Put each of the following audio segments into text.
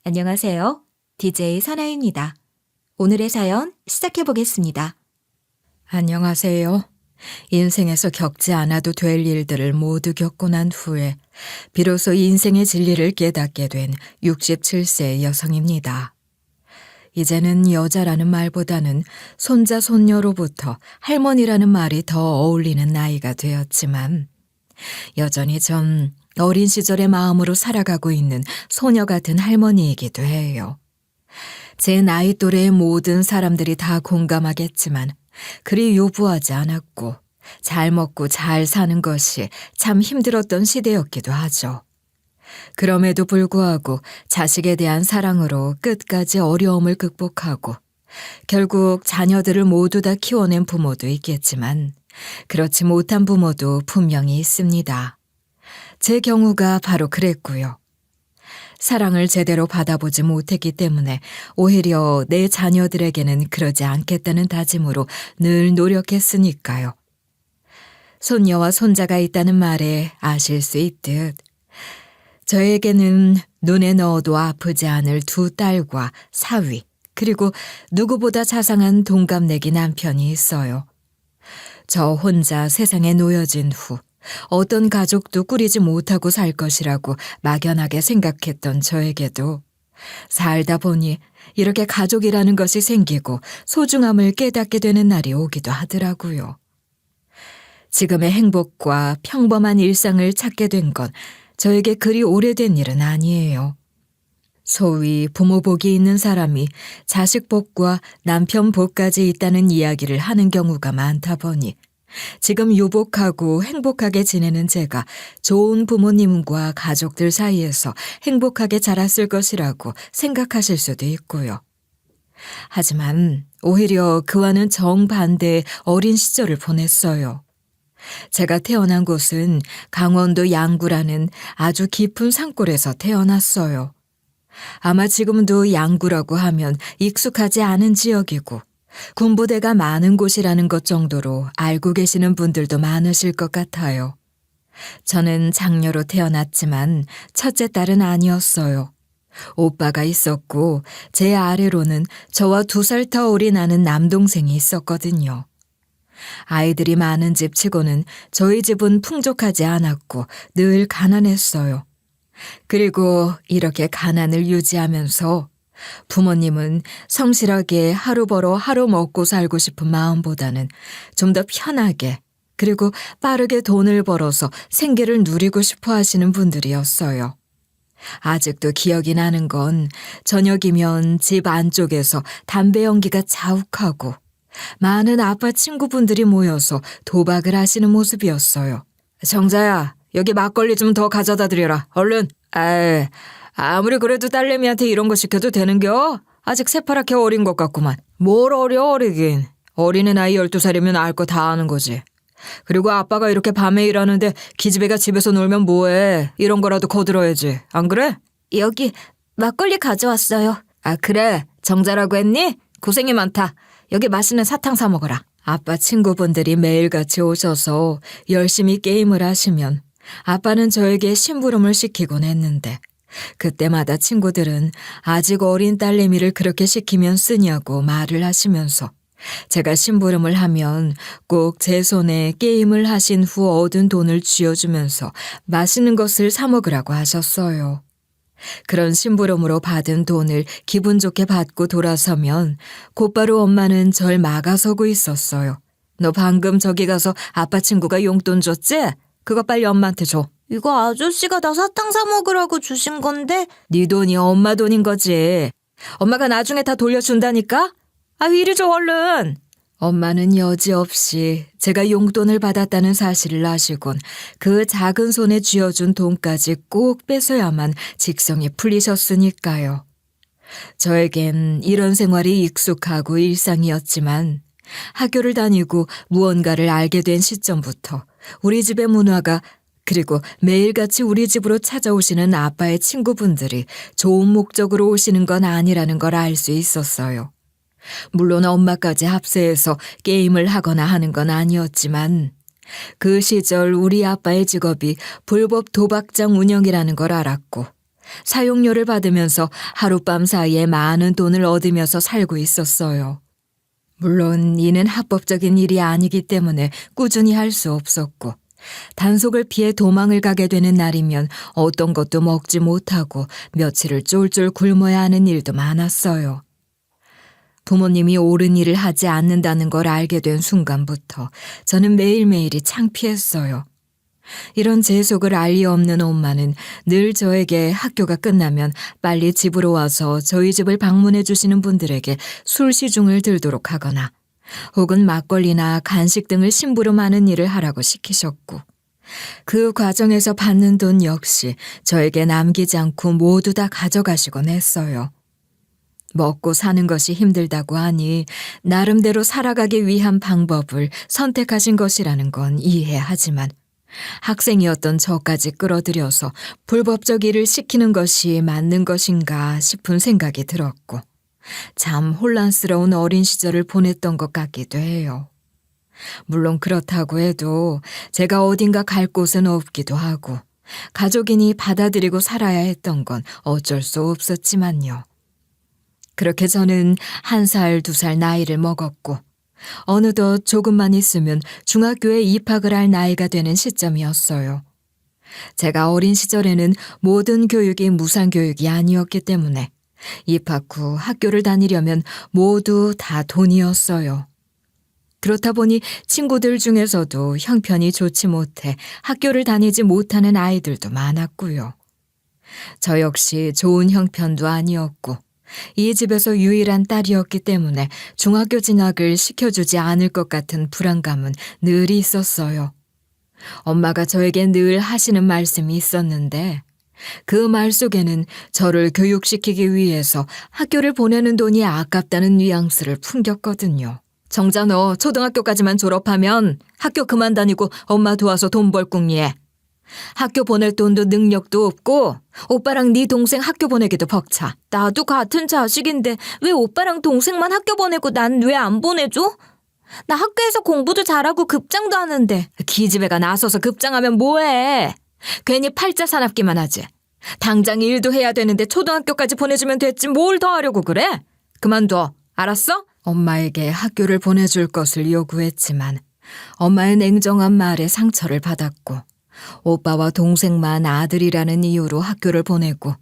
안녕하세요. DJ 선아입니다. 오늘의 사연 시작해 보겠습니다. 안녕하세요. 인생에서 겪지 않아도 될 일들을 모두 겪고 난 후에 비로소 인생의 진리를 깨닫게 된 67세 여성입니다. 이제는 여자라는 말보다는 손자, 손녀로부터 할머니라는 말이 더 어울리는 나이가 되었지만 여전히 전 어린 시절의 마음으로 살아가고 있는 소녀 같은 할머니이기도 해요. 제 나이 또래의 모든 사람들이 다 공감하겠지만 그리 요구하지 않았고 잘 먹고 잘 사는 것이 참 힘들었던 시대였기도 하죠. 그럼에도 불구하고 자식에 대한 사랑으로 끝까지 어려움을 극복하고 결국 자녀들을 모두 다 키워낸 부모도 있겠지만 그렇지 못한 부모도 분명히 있습니다. 제 경우가 바로 그랬고요. 사랑을 제대로 받아보지 못했기 때문에 오히려 내 자녀들에게는 그러지 않겠다는 다짐으로 늘 노력했으니까요. 손녀와 손자가 있다는 말에 아실 수 있듯 저에게는 눈에 넣어도 아프지 않을 두 딸과 사위, 그리고 누구보다 자상한 동갑내기 남편이 있어요. 저 혼자 세상에 놓여진 후 어떤 가족도 꾸리지 못하고 살 것이라고 막연하게 생각했던 저에게도 살다 보니 이렇게 가족이라는 것이 생기고 소중함을 깨닫게 되는 날이 오기도 하더라고요. 지금의 행복과 평범한 일상을 찾게 된 건 저에게 그리 오래된 일은 아니에요. 소위 부모 복이 있는 사람이 자식 복과 남편 복까지 있다는 이야기를 하는 경우가 많다 보니 지금 유복하고 행복하게 지내는 제가 좋은 부모님과 가족들 사이에서 행복하게 자랐을 것이라고 생각하실 수도 있고요. 하지만 오히려 그와는 정반대의 어린 시절을 보냈어요. 제가 태어난 곳은 강원도 양구라는 아주 깊은 산골에서 태어났어요. 아마 지금도 양구라고 하면 익숙하지 않은 지역이고 군부대가 많은 곳이라는 것 정도로 알고 계시는 분들도 많으실 것 같아요. 저는 장녀로 태어났지만 첫째 딸은 아니었어요. 오빠가 있었고 제 아래로는 저와 2살 더 어린 아는 남동생이 있었거든요. 아이들이 많은 집 치고는 저희 집은 풍족하지 않았고 늘 가난했어요. 그리고 이렇게 가난을 유지하면서 부모님은 성실하게 하루 벌어 하루 먹고 살고 싶은 마음보다는 좀 더 편하게 그리고 빠르게 돈을 벌어서 생계를 누리고 싶어 하시는 분들이었어요. 아직도 기억이 나는 건 저녁이면 집 안쪽에서 담배 연기가 자욱하고 많은 아빠 친구분들이 모여서 도박을 하시는 모습이었어요. 정자야, 여기 막걸리 좀 더 가져다 드려라. 얼른. 아무리 그래도 딸내미한테 이런 거 시켜도 되는겨? 아직 새파랗게 어린 것 같구만. 뭘 어리긴. 어린애 나이 12살이면 알 거 다 아는 거지. 그리고 아빠가 이렇게 밤에 일하는데 기집애가 집에서 놀면 뭐해. 이런 거라도 거들어야지. 안 그래? 여기 막걸리 가져왔어요. 아, 그래. 정자라고 했니? 고생이 많다. 여기 맛있는 사탕 사 먹어라. 아빠 친구분들이 매일같이 오셔서 열심히 게임을 하시면 아빠는 저에게 심부름을 시키곤 했는데 그때마다 친구들은 아직 어린 딸내미를 그렇게 시키면 쓰냐고 말을 하시면서 제가 심부름을 하면 꼭 제 손에 게임을 하신 후 얻은 돈을 쥐어주면서 맛있는 것을 사 먹으라고 하셨어요. 그런 심부름으로 받은 돈을 기분 좋게 받고 돌아서면 곧바로 엄마는 절 막아서고 있었어요. 너 방금 저기 가서 아빠 친구가 용돈 줬지? 그거 빨리 엄마한테 줘. 이거 아저씨가 나 사탕 사 먹으라고 주신 건데? 네 돈이 엄마 돈인 거지. 엄마가 나중에 다 돌려준다니까? 이리 줘 얼른. 엄마는 여지없이 제가 용돈을 받았다는 사실을 아시곤 그 작은 손에 쥐어준 돈까지 꼭 뺏어야만 직성이 풀리셨으니까요. 저에겐 이런 생활이 익숙하고 일상이었지만 학교를 다니고 무언가를 알게 된 시점부터 우리 집의 문화가 그리고 매일같이 우리 집으로 찾아오시는 아빠의 친구분들이 좋은 목적으로 오시는 건 아니라는 걸 알 수 있었어요. 물론 엄마까지 합세해서 게임을 하거나 하는 건 아니었지만 그 시절 우리 아빠의 직업이 불법 도박장 운영이라는 걸 알았고 사용료를 받으면서 하룻밤 사이에 많은 돈을 얻으면서 살고 있었어요. 물론 이는 합법적인 일이 아니기 때문에 꾸준히 할 수 없었고, 단속을 피해 도망을 가게 되는 날이면 어떤 것도 먹지 못하고 며칠을 쫄쫄 굶어야 하는 일도 많았어요. 부모님이 옳은 일을 하지 않는다는 걸 알게 된 순간부터 저는 매일매일이 창피했어요. 이런 제 속을 알 리 없는 엄마는 늘 저에게 학교가 끝나면 빨리 집으로 와서 저희 집을 방문해 주시는 분들에게 술 시중을 들도록 하거나 혹은 막걸리나 간식 등을 심부름 하는 일을 하라고 시키셨고, 그 과정에서 받는 돈 역시 저에게 남기지 않고 모두 다 가져가시곤 했어요. 먹고 사는 것이 힘들다고 하니 나름대로 살아가기 위한 방법을 선택하신 것이라는 건 이해하지만, 학생이었던 저까지 끌어들여서 불법적 일을 시키는 것이 맞는 것인가 싶은 생각이 들었고, 참 혼란스러운 어린 시절을 보냈던 것 같기도 해요. 물론 그렇다고 해도 제가 어딘가 갈 곳은 없기도 하고, 가족이니 받아들이고 살아야 했던 건 어쩔 수 없었지만요. 그렇게 저는 1살, 2살 나이를 먹었고, 어느덧 조금만 있으면 중학교에 입학을 할 나이가 되는 시점이었어요. 제가 어린 시절에는 모든 교육이 무상교육이 아니었기 때문에 입학 후 학교를 다니려면 모두 다 돈이었어요. 그렇다 보니 친구들 중에서도 형편이 좋지 못해 학교를 다니지 못하는 아이들도 많았고요. 저 역시 좋은 형편도 아니었고, 이 집에서 유일한 딸이었기 때문에 중학교 진학을 시켜주지 않을 것 같은 불안감은 늘 있었어요. 엄마가 저에게 늘 하시는 말씀이 있었는데, 그 말 속에는 저를 교육시키기 위해서 학교를 보내는 돈이 아깝다는 뉘앙스를 풍겼거든요. 정자 너 초등학교까지만 졸업하면 학교 그만 다니고 엄마 도와서 돈 벌 궁리해. 학교 보낼 돈도 능력도 없고 오빠랑 네 동생 학교 보내기도 벅차. 나도 같은 자식인데 왜 오빠랑 동생만 학교 보내고 난 왜 안 보내줘? 나 학교에서 공부도 잘하고 급장도 하는데. 기집애가 나서서 급장하면 뭐해? 괜히 팔자 사납기만 하지. 당장 일도 해야 되는데 초등학교까지 보내주면 됐지 뭘 더 하려고 그래? 그만둬. 알았어? 엄마에게 학교를 보내줄 것을 요구했지만 엄마의 냉정한 말에 상처를 받았고, 오빠와 동생만 아들이라는 이유로 학교를 보내고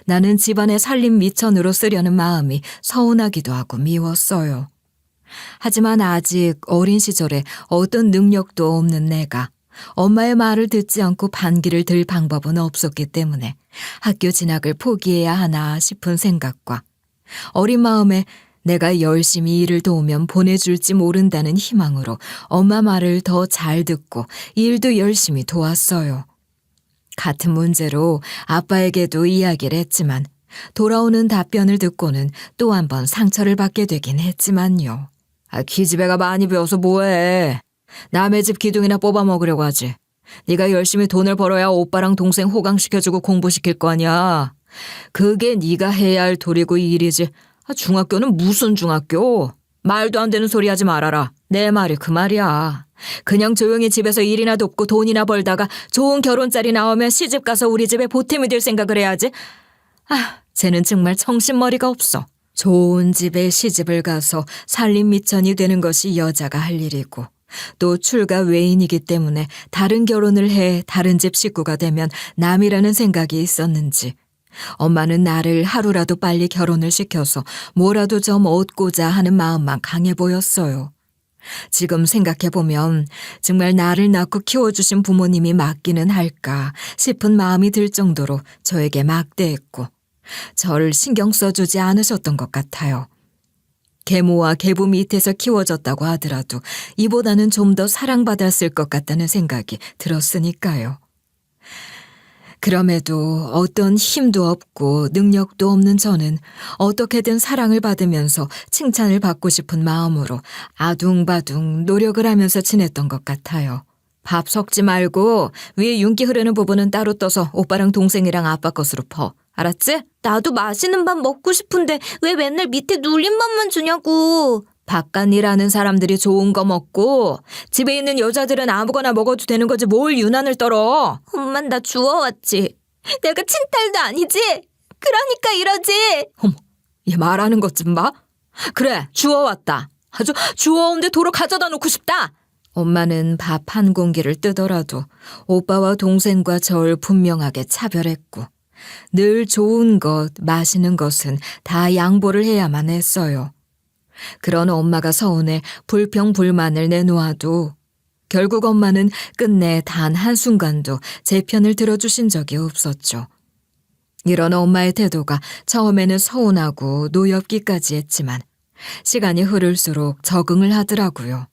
나는 집안의 살림 미천으로 쓰려는 마음이 서운하기도 하고 미웠어요. 하지만 아직 어린 시절에 어떤 능력도 없는 내가 엄마의 말을 듣지 않고 반기를 들 방법은 없었기 때문에 학교 진학을 포기해야 하나 싶은 생각과 어린 마음에 내가 열심히 일을 도우면 보내줄지 모른다는 희망으로 엄마 말을 더 잘 듣고 일도 열심히 도왔어요. 같은 문제로 아빠에게도 이야기를 했지만 돌아오는 답변을 듣고는 또 한 번 상처를 받게 되긴 했지만요. 기집애가 많이 배워서 뭐해. 남의 집 기둥이나 뽑아 먹으려고 하지. 네가 열심히 돈을 벌어야 오빠랑 동생 호강시켜주고 공부시킬 거 아니야. 그게 네가 해야 할 도리고 일이지. 중학교는 무슨 중학교? 말도 안 되는 소리 하지 말아라. 내 말이 그 말이야. 그냥 조용히 집에서 일이나 돕고 돈이나 벌다가 좋은 결혼자리 나오면 시집가서 우리 집에 보탬이 될 생각을 해야지. 쟤는 정말 정신머리가 없어. 좋은 집에 시집을 가서 살림 미천이 되는 것이 여자가 할 일이고, 또 출가 외인이기 때문에 다른 결혼을 해 다른 집 식구가 되면 남이라는 생각이 있었는지 엄마는 나를 하루라도 빨리 결혼을 시켜서 뭐라도 좀 얻고자 하는 마음만 강해 보였어요. 지금 생각해보면 정말 나를 낳고 키워주신 부모님이 맞기는 할까 싶은 마음이 들 정도로 저에게 막대했고 저를 신경 써주지 않으셨던 것 같아요. 계모와 계부 밑에서 키워졌다고 하더라도 이보다는 좀 더 사랑받았을 것 같다는 생각이 들었으니까요. 그럼에도 어떤 힘도 없고 능력도 없는 저는 어떻게든 사랑을 받으면서 칭찬을 받고 싶은 마음으로 아둥바둥 노력을 하면서 지냈던 것 같아요. 밥 섞지 말고 위에 윤기 흐르는 부분은 따로 떠서 오빠랑 동생이랑 아빠 것으로 퍼. 알았지? 나도 맛있는 밥 먹고 싶은데 왜 맨날 밑에 눌린 밥만 주냐고. 바깥 일하는 사람들이 좋은 거 먹고 집에 있는 여자들은 아무거나 먹어도 되는 거지 뭘 유난을 떨어. 엄만 나 주워왔지. 내가 친딸도 아니지? 그러니까 이러지. 어머, 얘 말하는 것 좀 봐. 그래, 주워왔다. 아주 주워온데 도로 가져다 놓고 싶다. 엄마는 밥 한 공기를 뜨더라도 오빠와 동생과 절 분명하게 차별했고 늘 좋은 것, 맛있는 것은 다 양보를 해야만 했어요. 그런 엄마가 서운해 불평불만을 내놓아도 결국 엄마는 끝내 단 한순간도 제 편을 들어주신 적이 없었죠. 이런 엄마의 태도가 처음에는 서운하고 노엽기까지 했지만 시간이 흐를수록 적응을 하더라고요.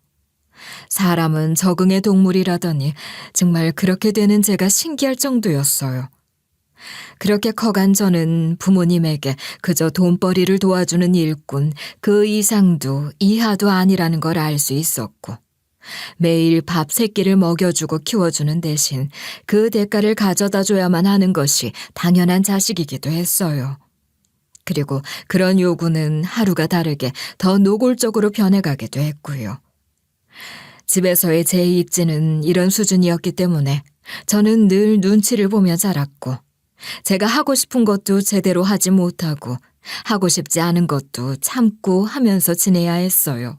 사람은 적응의 동물이라더니 정말 그렇게 되는 제가 신기할 정도였어요. 그렇게 커간 저는 부모님에게 그저 돈벌이를 도와주는 일꾼, 그 이상도 이하도 아니라는 걸 알 수 있었고 매일 밥 3끼를 먹여주고 키워주는 대신 그 대가를 가져다 줘야만 하는 것이 당연한 자식이기도 했어요. 그리고 그런 요구는 하루가 다르게 더 노골적으로 변해가기도 했고요. 집에서의 제 입지는 이런 수준이었기 때문에 저는 늘 눈치를 보며 자랐고 제가 하고 싶은 것도 제대로 하지 못하고 하고 싶지 않은 것도 참고 하면서 지내야 했어요.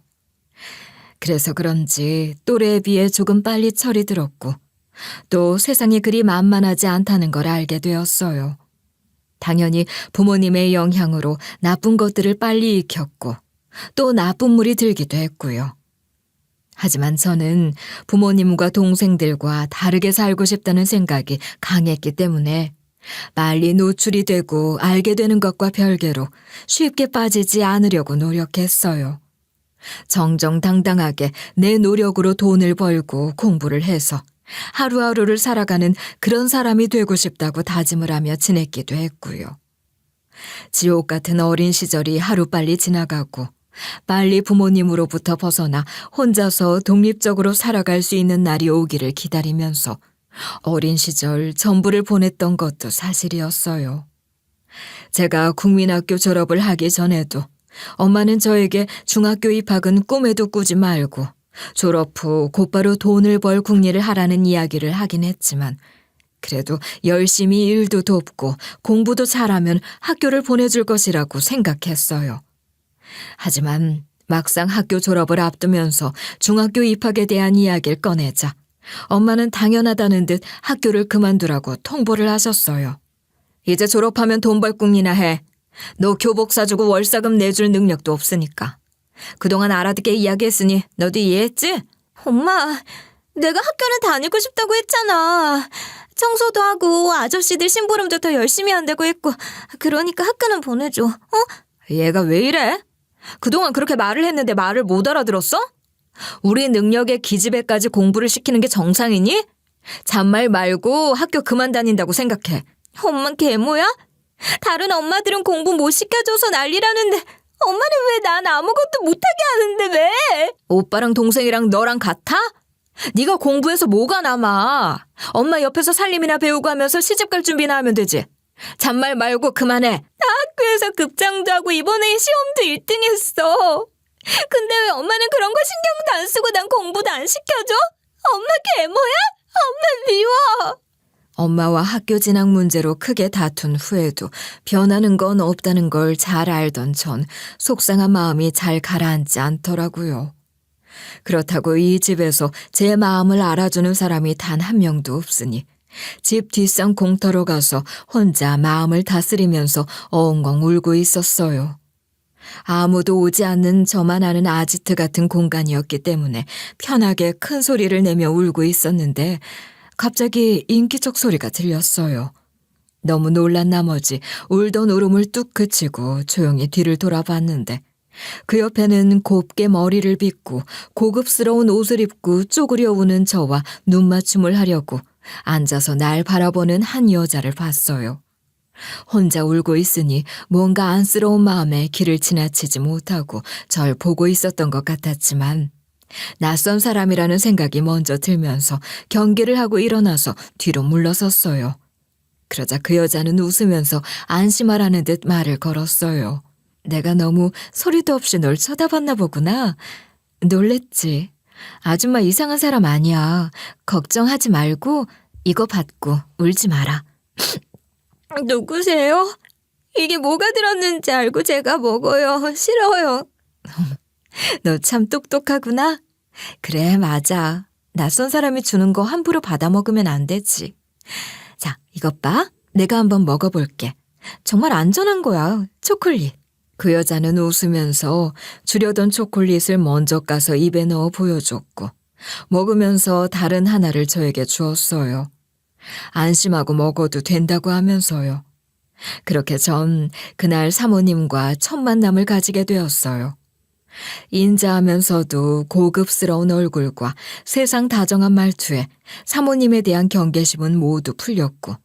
그래서 그런지 또래에 비해 조금 빨리 철이 들었고 또 세상이 그리 만만하지 않다는 걸 알게 되었어요. 당연히 부모님의 영향으로 나쁜 것들을 빨리 익혔고 또 나쁜 물이 들기도 했고요. 하지만 저는 부모님과 동생들과 다르게 살고 싶다는 생각이 강했기 때문에 빨리 노출이 되고 알게 되는 것과 별개로 쉽게 빠지지 않으려고 노력했어요. 정정당당하게 내 노력으로 돈을 벌고 공부를 해서 하루하루를 살아가는 그런 사람이 되고 싶다고 다짐을 하며 지냈기도 했고요. 지옥 같은 어린 시절이 하루빨리 지나가고 빨리 부모님으로부터 벗어나 혼자서 독립적으로 살아갈 수 있는 날이 오기를 기다리면서 어린 시절 전부를 보냈던 것도 사실이었어요. 제가 국민학교 졸업을 하기 전에도 엄마는 저에게 중학교 입학은 꿈에도 꾸지 말고 졸업 후 곧바로 돈을 벌 국리를 하라는 이야기를 하긴 했지만 그래도 열심히 일도 돕고 공부도 잘하면 학교를 보내줄 것이라고 생각했어요. 하지만 막상 학교 졸업을 앞두면서 중학교 입학에 대한 이야기를 꺼내자 엄마는 당연하다는 듯 학교를 그만두라고 통보를 하셨어요. 이제 졸업하면 돈 벌 꿈이나 해. 너 교복 사주고 월사금 내줄 능력도 없으니까. 그동안 알아듣게 이야기했으니 너도 이해했지? 엄마, 내가 학교를 다니고 싶다고 했잖아. 청소도 하고 아저씨들 심부름도 더 열심히 한다고 했고 그러니까 학교는 보내줘. 얘가 왜 이래? 그동안 그렇게 말을 했는데 말을 못 알아들었어? 우리 능력의 기집애까지 공부를 시키는 게 정상이니? 잔말 말고 학교 그만 다닌다고 생각해. 엄마 계모야? 다른 엄마들은 공부 못 시켜줘서 난리라는데 엄마는 왜 난 아무것도 못하게 하는데 왜? 오빠랑 동생이랑 너랑 같아? 네가 공부해서 뭐가 남아? 엄마 옆에서 살림이나 배우고 하면서 시집갈 준비나 하면 되지. 잔말 말고 그만해. 학교에서 급장도 하고 이번에 시험도 1등 했어. 근데 왜 엄마는 그런 거 신경도 안 쓰고 난 공부도 안 시켜줘? 엄마 계모야? 엄마 미워. 엄마와 학교 진학 문제로 크게 다툰 후에도 변하는 건 없다는 걸 잘 알던 전 속상한 마음이 잘 가라앉지 않더라고요. 그렇다고 이 집에서 제 마음을 알아주는 사람이 단 한 명도 없으니 집 뒷산 공터로 가서 혼자 마음을 다스리면서 엉엉 울고 있었어요. 아무도 오지 않는 저만 아는 아지트 같은 공간이었기 때문에 편하게 큰 소리를 내며 울고 있었는데 갑자기 인기척 소리가 들렸어요. 너무 놀란 나머지 울던 울음을 뚝 그치고 조용히 뒤를 돌아봤는데 그 옆에는 곱게 머리를 빗고 고급스러운 옷을 입고 쪼그려 우는 저와 눈맞춤을 하려고 앉아서 날 바라보는 한 여자를 봤어요. 혼자 울고 있으니 뭔가 안쓰러운 마음에 길을 지나치지 못하고 절 보고 있었던 것 같았지만 낯선 사람이라는 생각이 먼저 들면서 경계를 하고 일어나서 뒤로 물러섰어요. 그러자 그 여자는 웃으면서 안심하라는 듯 말을 걸었어요. 내가 너무 소리도 없이 널 쳐다봤나 보구나. 놀랬지. 아줌마 이상한 사람 아니야. 걱정하지 말고 이거 받고 울지 마라. 누구세요? 이게 뭐가 들었는지 알고 제가 먹어요. 싫어요. 너 참 똑똑하구나. 그래, 맞아. 낯선 사람이 주는 거 함부로 받아 먹으면 안 되지. 자, 이것 봐. 내가 한번 먹어볼게. 정말 안전한 거야. 초콜릿. 그 여자는 웃으면서 주려던 초콜릿을 먼저 까서 입에 넣어 보여줬고 먹으면서 다른 하나를 저에게 주었어요. 안심하고 먹어도 된다고 하면서요. 그렇게 전 그날 사모님과 첫 만남을 가지게 되었어요. 인자하면서도 고급스러운 얼굴과 세상 다정한 말투에 사모님에 대한 경계심은 모두 풀렸고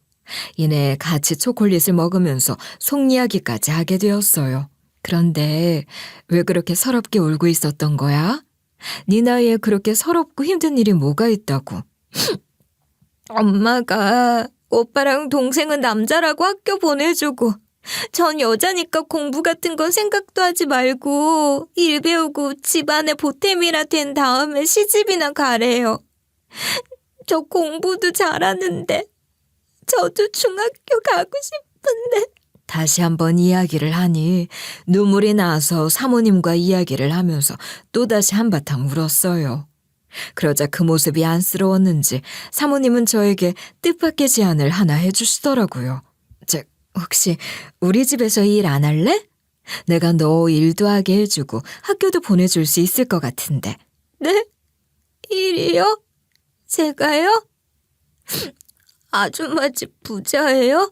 이내 같이 초콜릿을 먹으면서 속 이야기까지 하게 되었어요. 그런데 왜 그렇게 서럽게 울고 있었던 거야? 네 나이에 그렇게 서럽고 힘든 일이 뭐가 있다고? 엄마가 오빠랑 동생은 남자라고 학교 보내주고 전 여자니까 공부 같은 건 생각도 하지 말고 일 배우고 집안의 보탬이나 된 다음에 시집이나 가래요. 저 공부도 잘하는데 저도 중학교 가고 싶은데. 다시 한번 이야기를 하니 눈물이 나서 사모님과 이야기를 하면서 또다시 한바탕 울었어요. 그러자 그 모습이 안쓰러웠는지 사모님은 저에게 뜻밖의 제안을 하나 해주시더라고요. 혹시 우리 집에서 일 안 할래? 내가 너 일도 하게 해주고 학교도 보내줄 수 있을 것 같은데. 네? 일이요? 제가요? 아줌마 집 부자예요?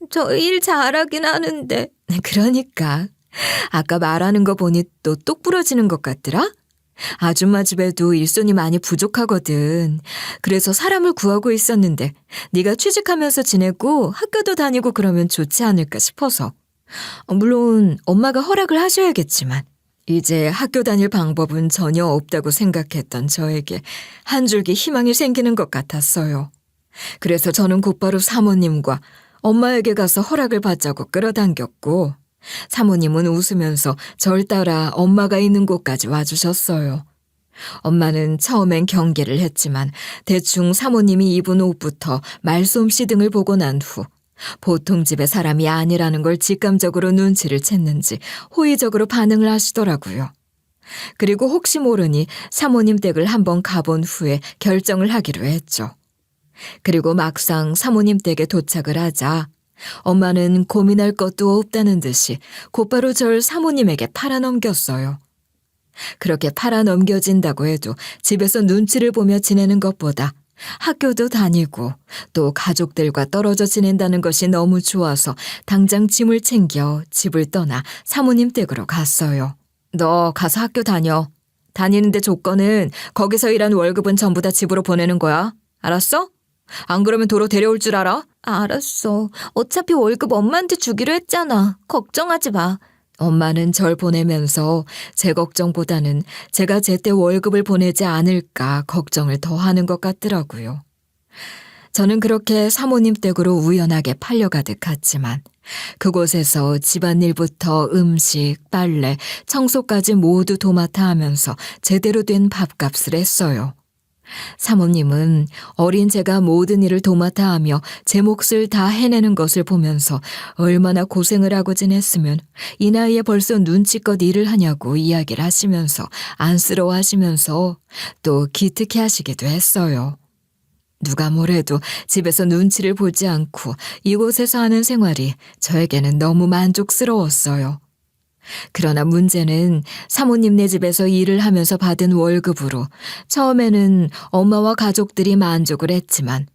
저 일 잘하긴 하는데. 그러니까 아까 말하는 거 보니 또 똑 부러지는 것 같더라? 아줌마 집에도 일손이 많이 부족하거든. 그래서 사람을 구하고 있었는데 네가 취직하면서 지내고 학교도 다니고 그러면 좋지 않을까 싶어서. 물론 엄마가 허락을 하셔야겠지만 이제 학교 다닐 방법은 전혀 없다고 생각했던 저에게 한 줄기 희망이 생기는 것 같았어요. 그래서 저는 곧바로 사모님과 엄마에게 가서 허락을 받자고 끌어당겼고 사모님은 웃으면서 절 따라 엄마가 있는 곳까지 와주셨어요. 엄마는 처음엔 경계를 했지만 대충 사모님이 입은 옷부터 말솜씨 등을 보고 난 후 보통 집의 사람이 아니라는 걸 직감적으로 눈치를 챘는지 호의적으로 반응을 하시더라고요. 그리고 혹시 모르니 사모님 댁을 한번 가본 후에 결정을 하기로 했죠. 그리고 막상 사모님 댁에 도착을 하자 엄마는 고민할 것도 없다는 듯이 곧바로 절 사모님에게 팔아넘겼어요. 그렇게 팔아넘겨진다고 해도 집에서 눈치를 보며 지내는 것보다 학교도 다니고 또 가족들과 떨어져 지낸다는 것이 너무 좋아서 당장 짐을 챙겨 집을 떠나 사모님 댁으로 갔어요. 너 가서 학교 다녀. 다니는데 조건은 거기서 일한 월급은 전부 다 집으로 보내는 거야. 알았어? 안 그러면 도로 데려올 줄 알아? 알았어. 어차피 월급 엄마한테 주기로 했잖아. 걱정하지 마. 엄마는 절 보내면서 제 걱정보다는 제가 제때 월급을 보내지 않을까 걱정을 더 하는 것 같더라고요. 저는 그렇게 사모님 댁으로 우연하게 팔려가듯 갔지만 그곳에서 집안일부터 음식, 빨래, 청소까지 모두 도맡아 하면서 제대로 된 밥값을 했어요. 사모님은 어린 제가 모든 일을 도맡아 하며 제 몫을 다 해내는 것을 보면서 얼마나 고생을 하고 지냈으면 이 나이에 벌써 눈치껏 일을 하냐고 이야기를 하시면서 안쓰러워하시면서 또 기특해 하시기도 했어요. 누가 뭐래도 집에서 눈치를 보지 않고 이곳에서 하는 생활이 저에게는 너무 만족스러웠어요. 그러나 문제는 사모님네 집에서 일을 하면서 받은 월급으로 처음에는 엄마와 가족들이 만족을 했지만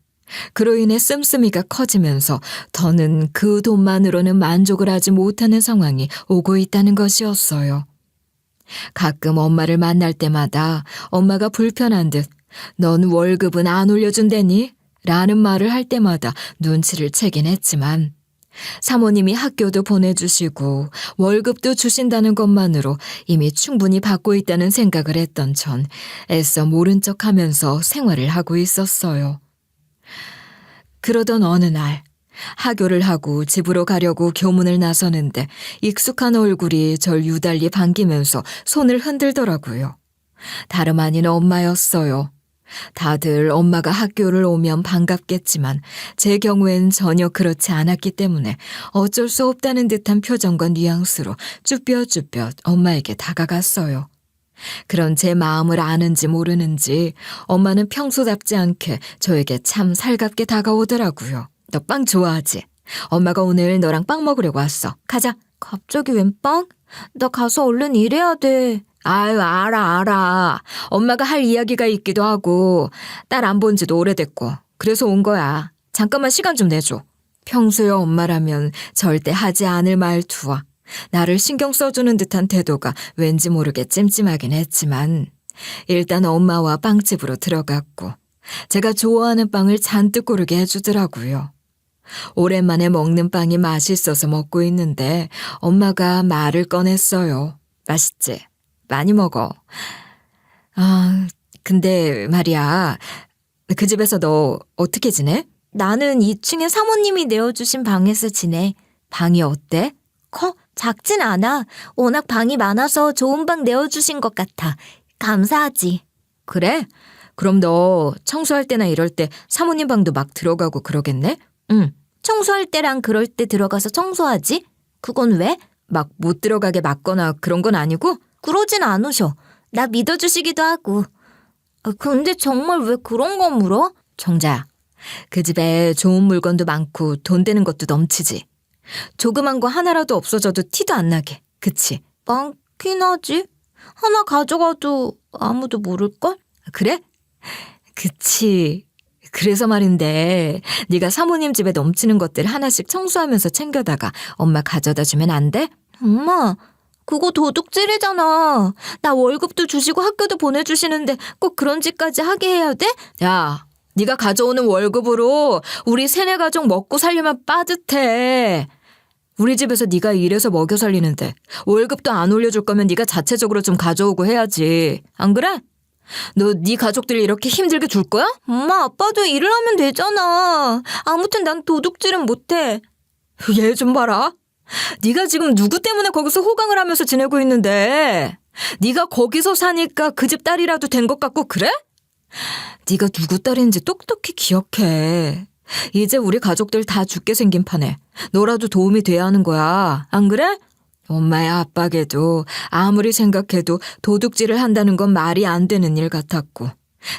그로 인해 씀씀이가 커지면서 더는 그 돈만으로는 만족을 하지 못하는 상황이 오고 있다는 것이었어요. 가끔 엄마를 만날 때마다 엄마가 불편한 듯 넌 월급은 안 올려준다니? 라는 말을 할 때마다 눈치를 채긴 했지만 사모님이 학교도 보내주시고 월급도 주신다는 것만으로 이미 충분히 받고 있다는 생각을 했던 전 애써 모른 척하면서 생활을 하고 있었어요. 그러던 어느 날 하교를 하고 집으로 가려고 교문을 나서는데 익숙한 얼굴이 절 유달리 반기면서 손을 흔들더라고요. 다름 아닌 엄마였어요. 다들 엄마가 학교를 오면 반갑겠지만 제 경우엔 전혀 그렇지 않았기 때문에 어쩔 수 없다는 듯한 표정과 뉘앙스로 쭈뼛쭈뼛 엄마에게 다가갔어요. 그런 제 마음을 아는지 모르는지 엄마는 평소답지 않게 저에게 참 살갑게 다가오더라고요. 너 빵 좋아하지? 엄마가 오늘 너랑 빵 먹으려고 왔어. 가자. 갑자기 웬 빵? 나 가서 얼른 일해야 돼. 아유, 알아. 엄마가 할 이야기가 있기도 하고 딸 안 본 지도 오래됐고 그래서 온 거야. 잠깐만 시간 좀 내줘. 평소에 엄마라면 절대 하지 않을 말투와 나를 신경 써주는 듯한 태도가 왠지 모르게 찜찜하긴 했지만 일단 엄마와 빵집으로 들어갔고 제가 좋아하는 빵을 잔뜩 고르게 해주더라고요. 오랜만에 먹는 빵이 맛있어서 먹고 있는데 엄마가 말을 꺼냈어요. 맛있지? 많이 먹어. 아, 근데 말이야. 그 집에서 너 어떻게 지내? 나는 2층에 사모님이 내어주신 방에서 지내. 방이 어때? 커? 작진 않아. 워낙 방이 많아서 좋은 방 내어주신 것 같아. 감사하지. 그래? 그럼 너 청소할 때나 이럴 때 사모님 방도 막 들어가고 그러겠네? 응. 청소할 때랑 그럴 때 들어가서 청소하지? 그건 왜? 막 못 들어가게 막거나 그런 건 아니고? 그러진 않으셔. 나 믿어주시기도 하고. 근데 정말 왜 그런 거 물어? 정자야, 그 집에 좋은 물건도 많고 돈 되는 것도 넘치지. 조그만 거 하나라도 없어져도 티도 안 나게. 그치? 많긴 하지. 하나 가져가도 아무도 모를걸? 그래? 그치. 그래서 말인데 네가 사모님 집에 넘치는 것들 하나씩 청소하면서 챙겨다가 엄마 가져다 주면 안 돼? 엄마, 그거 도둑질이잖아. 나 월급도 주시고 학교도 보내주시는데 꼭 그런 짓까지 하게 해야 돼? 야, 네가 가져오는 월급으로 우리 세네 가족 먹고 살려면 빠듯해. 우리 집에서 네가 일해서 먹여 살리는데 월급도 안 올려줄 거면 네가 자체적으로 좀 가져오고 해야지. 안 그래? 너 네 가족들 이렇게 힘들게 둘 거야? 엄마, 아빠도 일을 하면 되잖아. 아무튼 난 도둑질은 못해. 얘 좀 봐라. 네가 지금 누구 때문에 거기서 호강을 하면서 지내고 있는데 네가 거기서 사니까 그 집 딸이라도 된 것 같고 그래? 네가 누구 딸인지 똑똑히 기억해. 이제 우리 가족들 다 죽게 생긴 판에 너라도 도움이 돼야 하는 거야. 안 그래? 엄마야 아빠게도 아무리 생각해도 도둑질을 한다는 건 말이 안 되는 일 같았고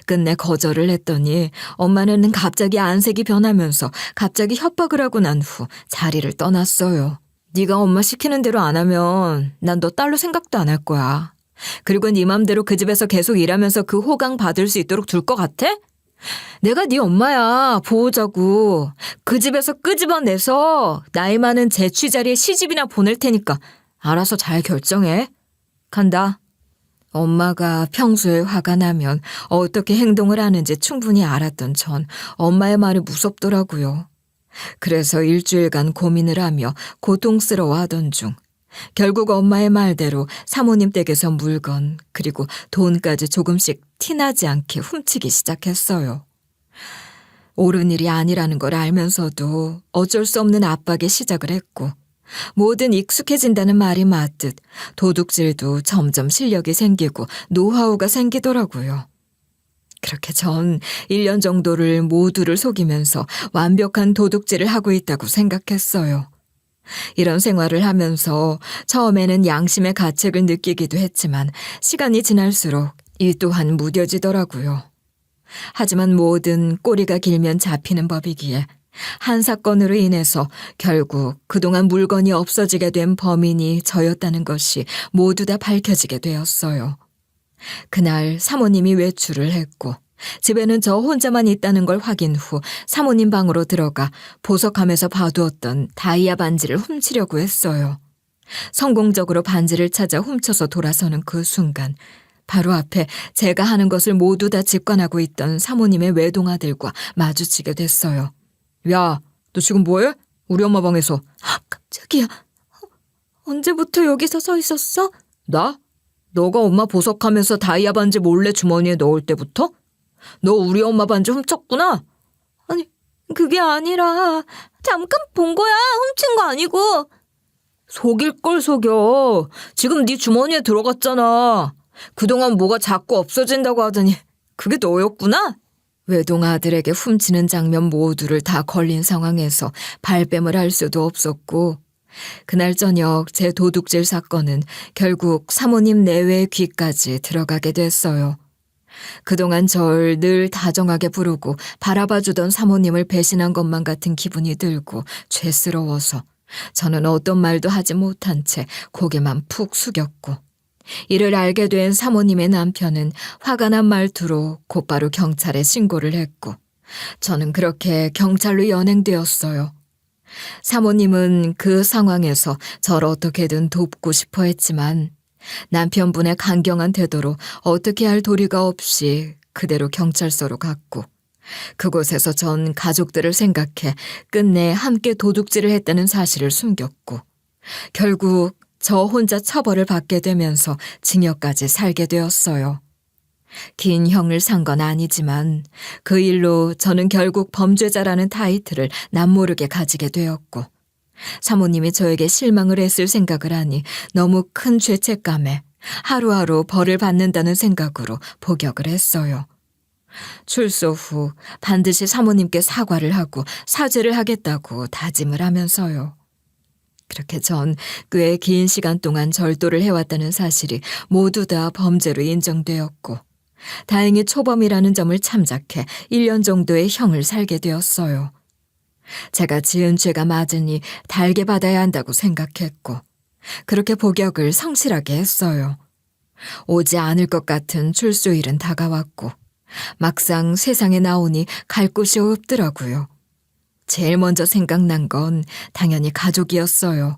끝내 거절을 했더니 엄마는 갑자기 안색이 변하면서 갑자기 협박을 하고 난 후 자리를 떠났어요. 네가 엄마 시키는 대로 안 하면 난 너 딸로 생각도 안 할 거야. 그리고 네 맘대로 그 집에서 계속 일하면서 그 호강 받을 수 있도록 둘 것 같아? 내가 네 엄마야. 보호자고. 그 집에서 끄집어내서 나이 많은 재취 자리에 시집이나 보낼 테니까 알아서 잘 결정해. 간다. 엄마가 평소에 화가 나면 어떻게 행동을 하는지 충분히 알았던 전 엄마의 말이 무섭더라고요. 그래서 일주일간 고민을 하며 고통스러워하던 중 결국 엄마의 말대로 사모님 댁에서 물건 그리고 돈까지 조금씩 티나지 않게 훔치기 시작했어요. 옳은 일이 아니라는 걸 알면서도 어쩔 수 없는 압박에 시작을 했고 뭐든 익숙해진다는 말이 맞듯 도둑질도 점점 실력이 생기고 노하우가 생기더라고요. 그렇게 전 1년 정도를 모두를 속이면서 완벽한 도둑질을 하고 있다고 생각했어요. 이런 생활을 하면서 처음에는 양심의 가책을 느끼기도 했지만 시간이 지날수록 이 또한 무뎌지더라고요. 하지만 뭐든 꼬리가 길면 잡히는 법이기에 한 사건으로 인해서 결국 그동안 물건이 없어지게 된 범인이 저였다는 것이 모두 다 밝혀지게 되었어요. 그날 사모님이 외출을 했고 집에는 저 혼자만 있다는 걸 확인 후 사모님 방으로 들어가 보석함에서 봐두었던 다이아 반지를 훔치려고 했어요. 성공적으로 반지를 찾아 훔쳐서 돌아서는 그 순간 바로 앞에 제가 하는 것을 모두 다 직관하고 있던 사모님의 외동아들과 마주치게 됐어요. 야, 너 지금 뭐해? 우리 엄마 방에서. 깜짝이야. 언제부터 여기서 서 있었어? 나? 너가 엄마 보석하면서 다이아 반지 몰래 주머니에 넣을 때부터? 너 우리 엄마 반지 훔쳤구나? 아니, 그게 아니라 잠깐 본 거야. 훔친 거 아니고. 속일 걸 속여. 지금 네 주머니에 들어갔잖아. 그동안 뭐가 자꾸 없어진다고 하더니 그게 너였구나? 외동 아들에게 훔치는 장면 모두를 다 걸린 상황에서 발뺌을 할 수도 없었고 그날 저녁 제 도둑질 사건은 결국 사모님 내외의 귀까지 들어가게 됐어요. 그동안 절 늘 다정하게 부르고 바라봐주던 사모님을 배신한 것만 같은 기분이 들고 죄스러워서 저는 어떤 말도 하지 못한 채 고개만 푹 숙였고 이를 알게 된 사모님의 남편은 화가 난 말투로 곧바로 경찰에 신고를 했고 저는 그렇게 경찰로 연행되었어요. 사모님은 그 상황에서 저를 어떻게든 돕고 싶어 했지만 남편분의 강경한 태도로 어떻게 할 도리가 없이 그대로 경찰서로 갔고 그곳에서 전 가족들을 생각해 끝내 함께 도둑질을 했다는 사실을 숨겼고 결국 저 혼자 처벌을 받게 되면서 징역까지 살게 되었어요. 긴 형을 산 건 아니지만 그 일로 저는 결국 범죄자라는 타이틀을 남모르게 가지게 되었고 사모님이 저에게 실망을 했을 생각을 하니 너무 큰 죄책감에 하루하루 벌을 받는다는 생각으로 복역을 했어요. 출소 후 반드시 사모님께 사과를 하고 사죄를 하겠다고 다짐을 하면서요. 그렇게 전 꽤 긴 시간 동안 절도를 해왔다는 사실이 모두 다 범죄로 인정되었고 다행히 초범이라는 점을 참작해 1년 정도의 형을 살게 되었어요. 제가 지은 죄가 맞으니 달게 받아야 한다고 생각했고 그렇게 복역을 성실하게 했어요. 오지 않을 것 같은 출소일은 다가왔고 막상 세상에 나오니 갈 곳이 없더라고요. 제일 먼저 생각난 건 당연히 가족이었어요.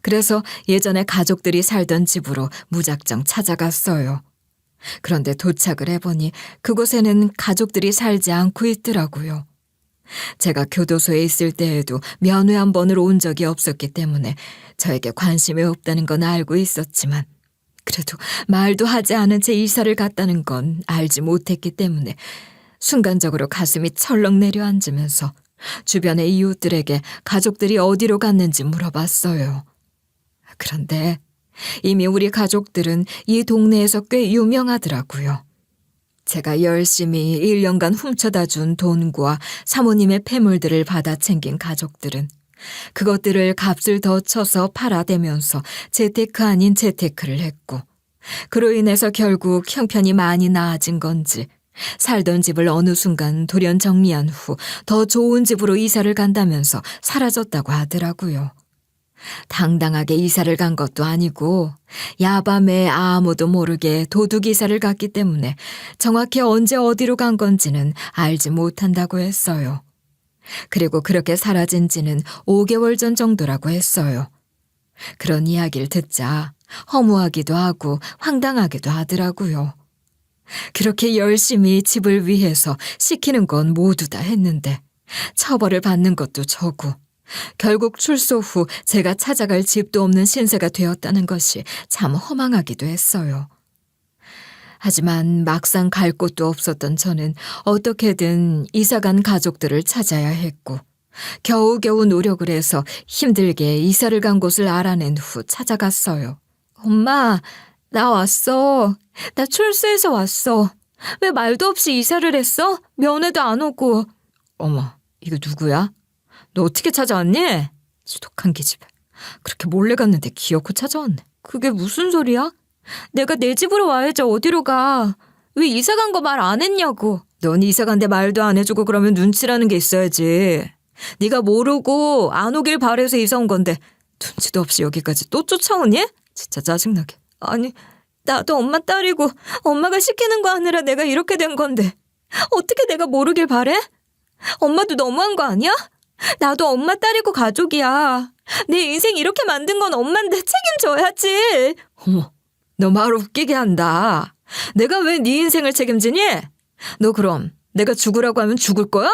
그래서 예전에 가족들이 살던 집으로 무작정 찾아갔어요. 그런데 도착을 해보니 그곳에는 가족들이 살지 않고 있더라고요. 제가 교도소에 있을 때에도 면회 한 번을 온 적이 없었기 때문에 저에게 관심이 없다는 건 알고 있었지만 그래도 말도 하지 않은 채 이사를 갔다는 건 알지 못했기 때문에 순간적으로 가슴이 철렁 내려앉으면서 주변의 이웃들에게 가족들이 어디로 갔는지 물어봤어요. 그런데 이미 우리 가족들은 이 동네에서 꽤 유명하더라고요. 제가 열심히 1년간 훔쳐다 준 돈과 사모님의 폐물들을 받아 챙긴 가족들은 그것들을 값을 더 쳐서 팔아대면서 재테크 아닌 재테크를 했고 그로 인해서 결국 형편이 많이 나아진 건지 살던 집을 어느 순간 돌연 정리한 후 더 좋은 집으로 이사를 간다면서 사라졌다고 하더라고요. 당당하게 이사를 간 것도 아니고 야밤에 아무도 모르게 도둑 이사를 갔기 때문에 정확히 언제 어디로 간 건지는 알지 못한다고 했어요. 그리고 그렇게 사라진 지는 5개월 전 정도라고 했어요. 그런 이야기를 듣자 허무하기도 하고 황당하기도 하더라고요. 그렇게 열심히 집을 위해서 시키는 건 모두 다 했는데 처벌을 받는 것도 저고 결국 출소 후 제가 찾아갈 집도 없는 신세가 되었다는 것이 참 허망하기도 했어요. 하지만 막상 갈 곳도 없었던 저는 어떻게든 이사간 가족들을 찾아야 했고 겨우겨우 노력을 해서 힘들게 이사를 간 곳을 알아낸 후 찾아갔어요. 엄마, 나 왔어. 나 출소해서 왔어. 왜 말도 없이 이사를 했어? 면회도 안 오고. 어머, 이거 누구야? 너 어떻게 찾아왔니? 지독한 기집애. 그렇게 몰래 갔는데 기어코 찾아왔네. 그게 무슨 소리야? 내가 내 집으로 와야지 어디로 가. 왜 이사 간 거 말 안 했냐고. 넌 이사 간데 말도 안 해주고 그러면 눈치라는 게 있어야지. 네가 모르고 안 오길 바래서 이사 온 건데 눈치도 없이 여기까지 또 쫓아오니? 진짜 짜증나게. 아니, 나도 엄마 딸이고 엄마가 시키는 거 하느라 내가 이렇게 된 건데 어떻게 내가 모르길 바래? 엄마도 너무한 거 아니야? 나도 엄마 딸이고 가족이야. 내 인생 이렇게 만든 건 엄마인데 책임져야지. 어머, 너 말 웃기게 한다. 내가 왜 네 인생을 책임지니? 너 그럼 내가 죽으라고 하면 죽을 거야?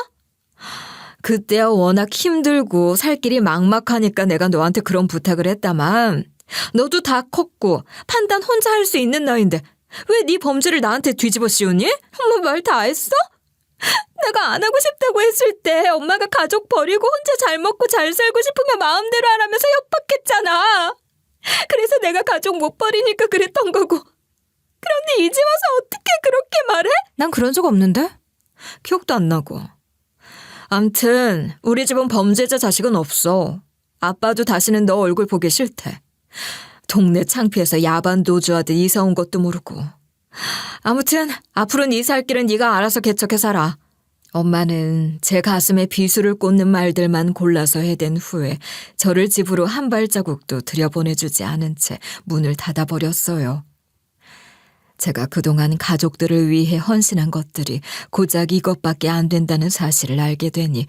그때야 워낙 힘들고 살 길이 막막하니까 내가 너한테 그런 부탁을 했다만 너도 다 컸고 판단 혼자 할 수 있는 나이인데 왜 네 범죄를 나한테 뒤집어 씌우니? 엄마 말 다 했어? 내가 안 하고 싶다고 했을 때 엄마가 가족 버리고 혼자 잘 먹고 잘 살고 싶으면 마음대로 하라면서 협박했잖아. 그래서 내가 가족 못 버리니까 그랬던 거고. 그런 언니 이제 와서 어떻게 그렇게 말해? 난 그런 적 없는데? 기억도 안 나고. 암튼 우리 집은 범죄자 자식은 없어. 아빠도 다시는 너 얼굴 보기 싫대. 동네 창피해서 야반 도주하듯 이사 온 것도 모르고. 아무튼 앞으로는 이사할 길은 네가 알아서 개척해 살아. 엄마는 제 가슴에 비수를 꽂는 말들만 골라서 해댄 후에 저를 집으로 한 발자국도 들여보내주지 않은 채 문을 닫아버렸어요. 제가 그동안 가족들을 위해 헌신한 것들이 고작 이것밖에 안 된다는 사실을 알게 되니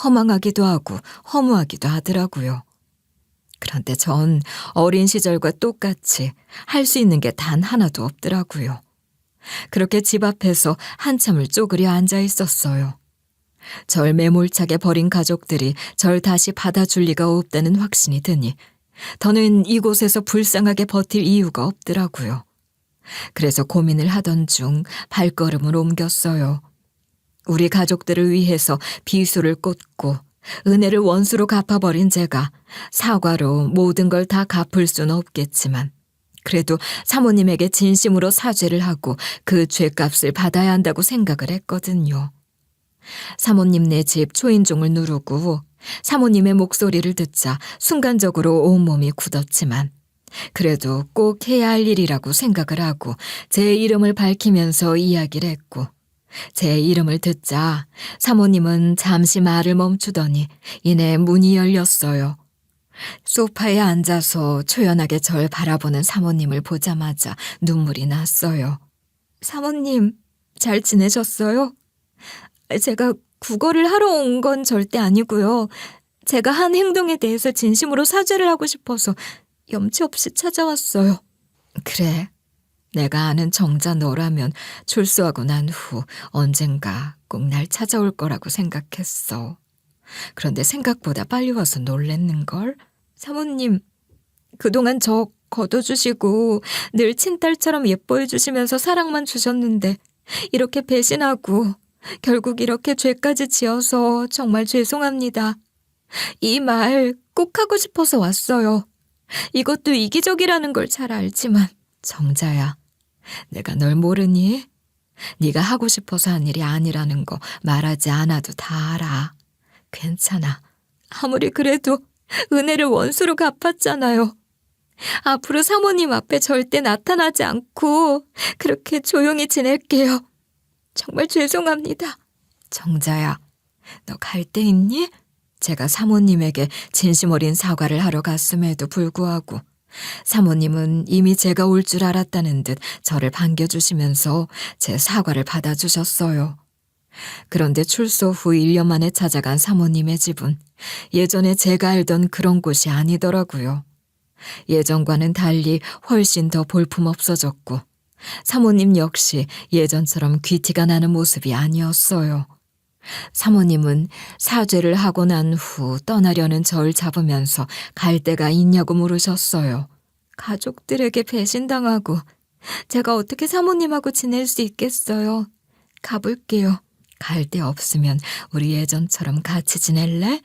허망하기도 하고 허무하기도 하더라고요. 그런데 전 어린 시절과 똑같이 할 수 있는 게 단 하나도 없더라고요. 그렇게 집 앞에서 한참을 쪼그려 앉아 있었어요. 절 매몰차게 버린 가족들이 절 다시 받아줄 리가 없다는 확신이 드니 더는 이곳에서 불쌍하게 버틸 이유가 없더라고요. 그래서 고민을 하던 중 발걸음을 옮겼어요. 우리 가족들을 위해서 비수를 꽂고 은혜를 원수로 갚아버린 제가 사과로 모든 걸 다 갚을 수는 없겠지만 그래도 사모님에게 진심으로 사죄를 하고 그 죄값을 받아야 한다고 생각을 했거든요. 사모님네 집 초인종을 누르고 사모님의 목소리를 듣자 순간적으로 온몸이 굳었지만 그래도 꼭 해야 할 일이라고 생각을 하고 제 이름을 밝히면서 이야기를 했고 제 이름을 듣자 사모님은 잠시 말을 멈추더니 이내 문이 열렸어요. 소파에 앉아서 초연하게 절 바라보는 사모님을 보자마자 눈물이 났어요. 사모님, 잘 지내셨어요? 제가 구걸을 하러 온 건 절대 아니고요. 제가 한 행동에 대해서 진심으로 사죄를 하고 싶어서 염치 없이 찾아왔어요. 그래, 내가 아는 정자 너라면 출소하고 난 후 언젠가 꼭 날 찾아올 거라고 생각했어. 그런데 생각보다 빨리 와서 놀랬는걸? 사모님, 그동안 저 걷어주시고 늘 친딸처럼 예뻐해 주시면서 사랑만 주셨는데 이렇게 배신하고 결국 이렇게 죄까지 지어서 정말 죄송합니다. 이 말 꼭 하고 싶어서 왔어요. 이것도 이기적이라는 걸 잘 알지만 정자야, 내가 널 모르니? 네가 하고 싶어서 한 일이 아니라는 거 말하지 않아도 다 알아. 괜찮아. 아무리 그래도 은혜를 원수로 갚았잖아요. 앞으로 사모님 앞에 절대 나타나지 않고 그렇게 조용히 지낼게요. 정말 죄송합니다. 정자야, 너 갈 데 있니? 제가 사모님에게 진심 어린 사과를 하러 갔음에도 불구하고 사모님은 이미 제가 올 줄 알았다는 듯 저를 반겨주시면서 제 사과를 받아주셨어요. 그런데 출소 후 1년 만에 찾아간 사모님의 집은 예전에 제가 알던 그런 곳이 아니더라고요. 예전과는 달리 훨씬 더 볼품없어졌고 사모님 역시 예전처럼 귀티가 나는 모습이 아니었어요. 사모님은 사죄를 하고 난 후 떠나려는 절 잡으면서 갈 데가 있냐고 물으셨어요. 가족들에게 배신당하고 제가 어떻게 사모님하고 지낼 수 있겠어요. 가볼게요. 갈 데 없으면 우리 예전처럼 같이 지낼래?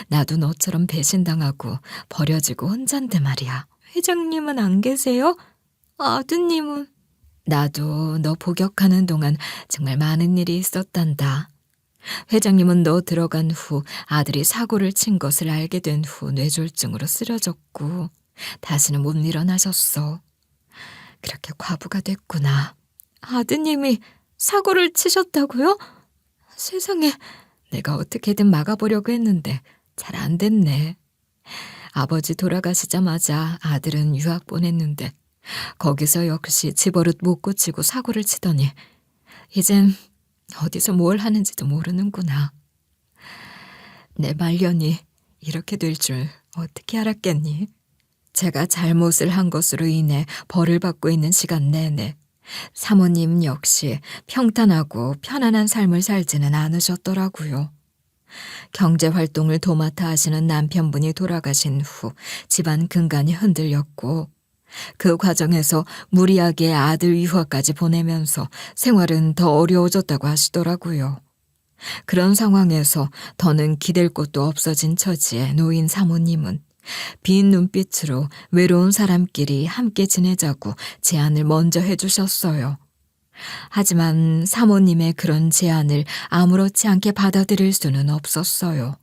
나도 너처럼 배신당하고 버려지고 혼잔데 말이야. 회장님은 안 계세요? 아드님은? 나도 너 복역하는 동안 정말 많은 일이 있었단다. 회장님은 너 들어간 후 아들이 사고를 친 것을 알게 된 후 뇌졸중으로 쓰러졌고 다시는 못 일어나셨어. 그렇게 과부가 됐구나. 아드님이 사고를 치셨다고요? 세상에, 내가 어떻게든 막아보려고 했는데 잘 안 됐네. 아버지 돌아가시자마자 아들은 유학 보냈는데 거기서 역시 집버릇 못 고치고 사고를 치더니 이젠 어디서 뭘 하는지도 모르는구나. 내 말년이 이렇게 될 줄 어떻게 알았겠니? 제가 잘못을 한 것으로 인해 벌을 받고 있는 시간 내내 사모님 역시 평탄하고 편안한 삶을 살지는 않으셨더라고요. 경제활동을 도맡아 하시는 남편분이 돌아가신 후 집안 근간이 흔들렸고 그 과정에서 무리하게 아들 유학까지 보내면서 생활은 더 어려워졌다고 하시더라고요. 그런 상황에서 더는 기댈 곳도 없어진 처지에 놓인 사모님은 빈 눈빛으로 외로운 사람끼리 함께 지내자고 제안을 먼저 해주셨어요. 하지만 사모님의 그런 제안을 아무렇지 않게 받아들일 수는 없었어요.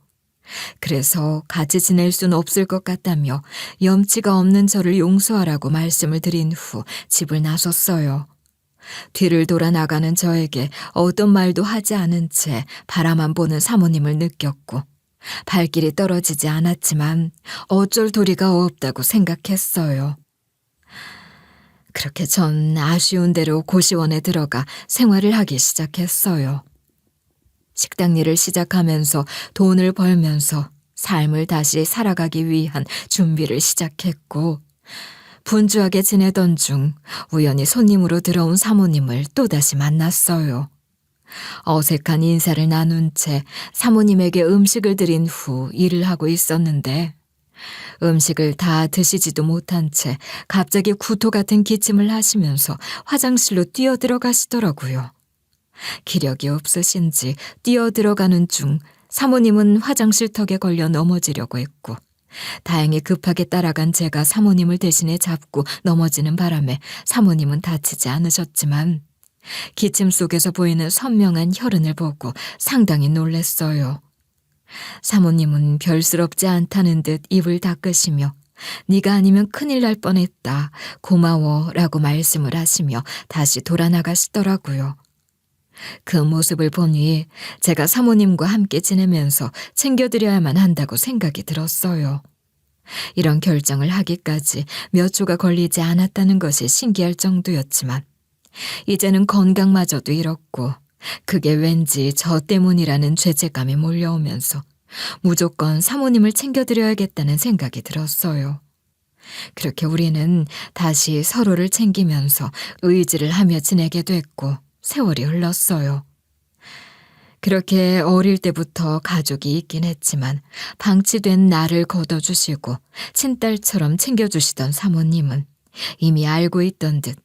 그래서 같이 지낼 순 없을 것 같다며 염치가 없는 저를 용서하라고 말씀을 드린 후 집을 나섰어요. 뒤를 돌아 나가는 저에게 어떤 말도 하지 않은 채 바라만 보는 사모님을 느꼈고 발길이 떨어지지 않았지만 어쩔 도리가 없다고 생각했어요. 그렇게 전 아쉬운 대로 고시원에 들어가 생활을 하기 시작했어요. 식당 일을 시작하면서 돈을 벌면서 삶을 다시 살아가기 위한 준비를 시작했고 분주하게 지내던 중 우연히 손님으로 들어온 사모님을 또다시 만났어요. 어색한 인사를 나눈 채 사모님에게 음식을 드린 후 일을 하고 있었는데 음식을 다 드시지도 못한 채 갑자기 구토 같은 기침을 하시면서 화장실로 뛰어들어가시더라고요. 기력이 없으신지 뛰어들어가는 중 사모님은 화장실 턱에 걸려 넘어지려고 했고 다행히 급하게 따라간 제가 사모님을 대신에 잡고 넘어지는 바람에 사모님은 다치지 않으셨지만 기침 속에서 보이는 선명한 혈흔을 보고 상당히 놀랐어요. 사모님은 별스럽지 않다는 듯 입을 닦으시며 네가 아니면 큰일 날 뻔했다. 고마워 라고 말씀을 하시며 다시 돌아나가시더라고요. 그 모습을 보니 제가 사모님과 함께 지내면서 챙겨드려야만 한다고 생각이 들었어요. 이런 결정을 하기까지 몇 초가 걸리지 않았다는 것이 신기할 정도였지만 이제는 건강마저도 잃었고 그게 왠지 저 때문이라는 죄책감이 몰려오면서 무조건 사모님을 챙겨드려야겠다는 생각이 들었어요. 그렇게 우리는 다시 서로를 챙기면서 의지를 하며 지내게 됐고 세월이 흘렀어요. 그렇게 어릴 때부터 가족이 있긴 했지만 방치된 나를 걷어주시고 친딸처럼 챙겨주시던 사모님은 이미 알고 있던 듯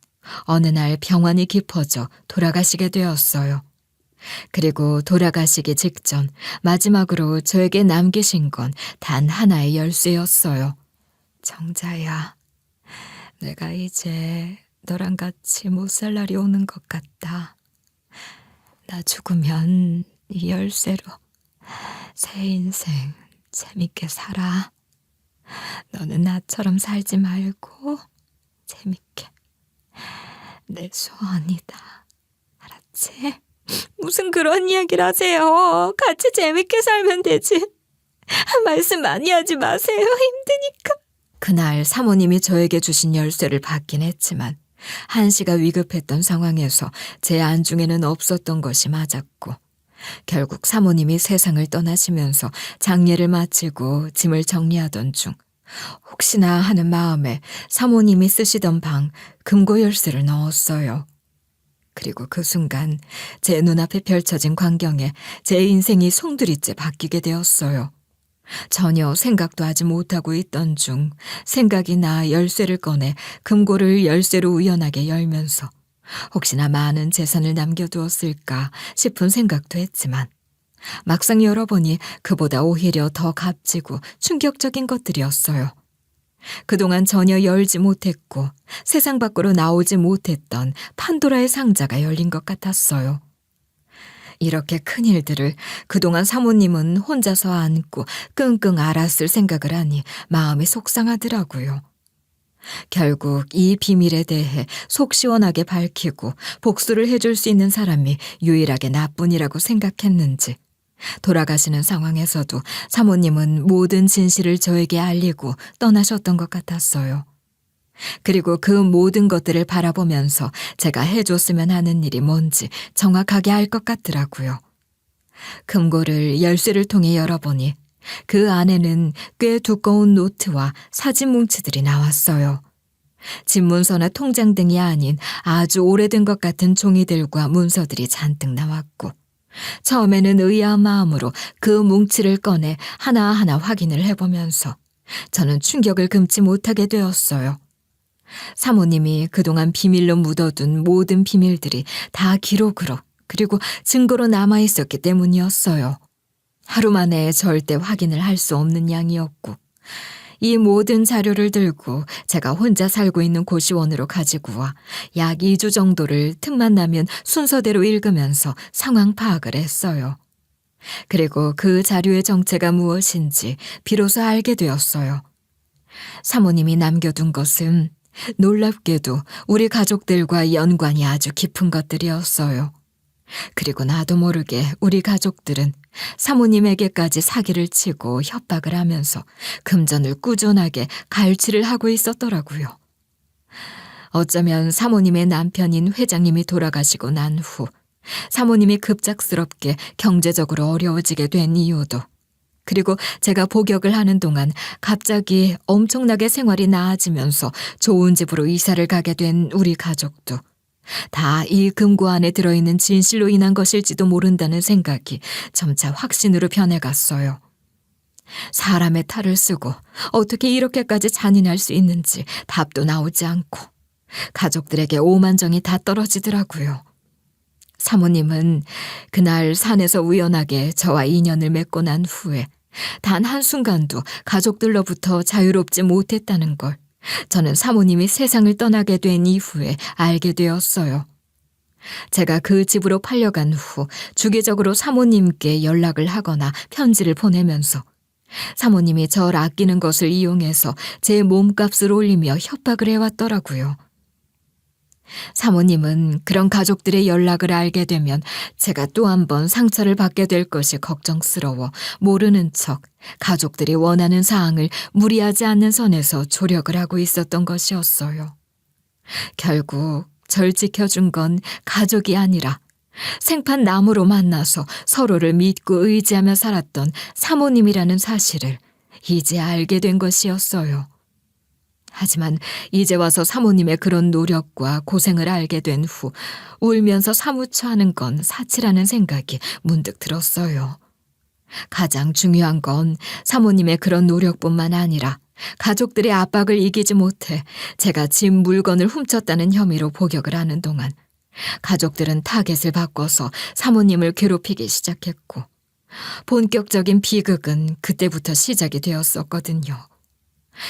어느 날 병환이 깊어져 돌아가시게 되었어요. 그리고 돌아가시기 직전 마지막으로 저에게 남기신 건 단 하나의 열쇠였어요. 정자야, 내가 이제 너랑 같이 못 살 날이 오는 것 같다. 나 죽으면 이 열쇠로 새 인생 재밌게 살아. 너는 나처럼 살지 말고 재밌게. 내 소원이다. 알았지? 무슨 그런 이야기를 하세요. 같이 재밌게 살면 되지. 말씀 많이 하지 마세요. 힘드니까. 그날 사모님이 저에게 주신 열쇠를 받긴 했지만 한시가 위급했던 상황에서 제 안중에는 없었던 것이 맞았고 결국 사모님이 세상을 떠나시면서 장례를 마치고 짐을 정리하던 중 혹시나 하는 마음에 사모님이 쓰시던 방 금고 열쇠를 넣었어요. 그리고 그 순간 제 눈앞에 펼쳐진 광경에 제 인생이 송두리째 바뀌게 되었어요. 전혀 생각도 하지 못하고 있던 중 생각이 나 열쇠를 꺼내 금고를 열쇠로 우연하게 열면서 혹시나 많은 재산을 남겨두었을까 싶은 생각도 했지만 막상 열어보니 그보다 오히려 더 값지고 충격적인 것들이었어요. 그동안 전혀 열지 못했고 세상 밖으로 나오지 못했던 판도라의 상자가 열린 것 같았어요. 이렇게 큰 일들을 그동안 사모님은 혼자서 안고 끙끙 앓았을 생각을 하니 마음이 속상하더라고요. 결국 이 비밀에 대해 속 시원하게 밝히고 복수를 해줄 수 있는 사람이 유일하게 나뿐이라고 생각했는지 돌아가시는 상황에서도 사모님은 모든 진실을 저에게 알리고 떠나셨던 것 같았어요. 그리고 그 모든 것들을 바라보면서 제가 해줬으면 하는 일이 뭔지 정확하게 알 것 같더라고요. 금고를 열쇠를 통해 열어보니 그 안에는 꽤 두꺼운 노트와 사진 뭉치들이 나왔어요. 집문서나 통장 등이 아닌 아주 오래된 것 같은 종이들과 문서들이 잔뜩 나왔고 처음에는 의아한 마음으로 그 뭉치를 꺼내 하나하나 확인을 해보면서 저는 충격을 금치 못하게 되었어요. 사모님이 그동안 비밀로 묻어둔 모든 비밀들이 다 기록으로 그리고 증거로 남아있었기 때문이었어요. 하루 만에 절대 확인을 할 수 없는 양이었고 이 모든 자료를 들고 제가 혼자 살고 있는 고시원으로 가지고 와 약 2주 정도를 틈만 나면 순서대로 읽으면서 상황 파악을 했어요. 그리고 그 자료의 정체가 무엇인지 비로소 알게 되었어요. 사모님이 남겨둔 것은 놀랍게도 우리 가족들과 연관이 아주 깊은 것들이었어요. 그리고 나도 모르게 우리 가족들은 사모님에게까지 사기를 치고 협박을 하면서 금전을 꾸준하게 갈취를 하고 있었더라고요. 어쩌면 사모님의 남편인 회장님이 돌아가시고 난 후 사모님이 급작스럽게 경제적으로 어려워지게 된 이유도, 그리고 제가 복역을 하는 동안 갑자기 엄청나게 생활이 나아지면서 좋은 집으로 이사를 가게 된 우리 가족도 다 이 금고 안에 들어있는 진실로 인한 것일지도 모른다는 생각이 점차 확신으로 변해갔어요. 사람의 탈을 쓰고 어떻게 이렇게까지 잔인할 수 있는지 답도 나오지 않고 가족들에게 오만정이 다 떨어지더라고요. 사모님은 그날 산에서 우연하게 저와 인연을 맺고 난 후에 단 한순간도 가족들로부터 자유롭지 못했다는 걸 저는 사모님이 세상을 떠나게 된 이후에 알게 되었어요. 제가 그 집으로 팔려간 후 주기적으로 사모님께 연락을 하거나 편지를 보내면서 사모님이 절 아끼는 것을 이용해서 제 몸값을 올리며 협박을 해왔더라고요. 사모님은 그런 가족들의 연락을 알게 되면 제가 또 한 번 상처를 받게 될 것이 걱정스러워 모르는 척 가족들이 원하는 사항을 무리하지 않는 선에서 조력을 하고 있었던 것이었어요. 결국 절 지켜준 건 가족이 아니라 생판 나무로 만나서 서로를 믿고 의지하며 살았던 사모님이라는 사실을 이제 알게 된 것이었어요. 하지만 이제 와서 사모님의 그런 노력과 고생을 알게 된 후 울면서 사무쳐 하는 건 사치라는 생각이 문득 들었어요. 가장 중요한 건 사모님의 그런 노력뿐만 아니라 가족들의 압박을 이기지 못해 제가 집 물건을 훔쳤다는 혐의로 복역을 하는 동안 가족들은 타겟을 바꿔서 사모님을 괴롭히기 시작했고 본격적인 비극은 그때부터 시작이 되었었거든요.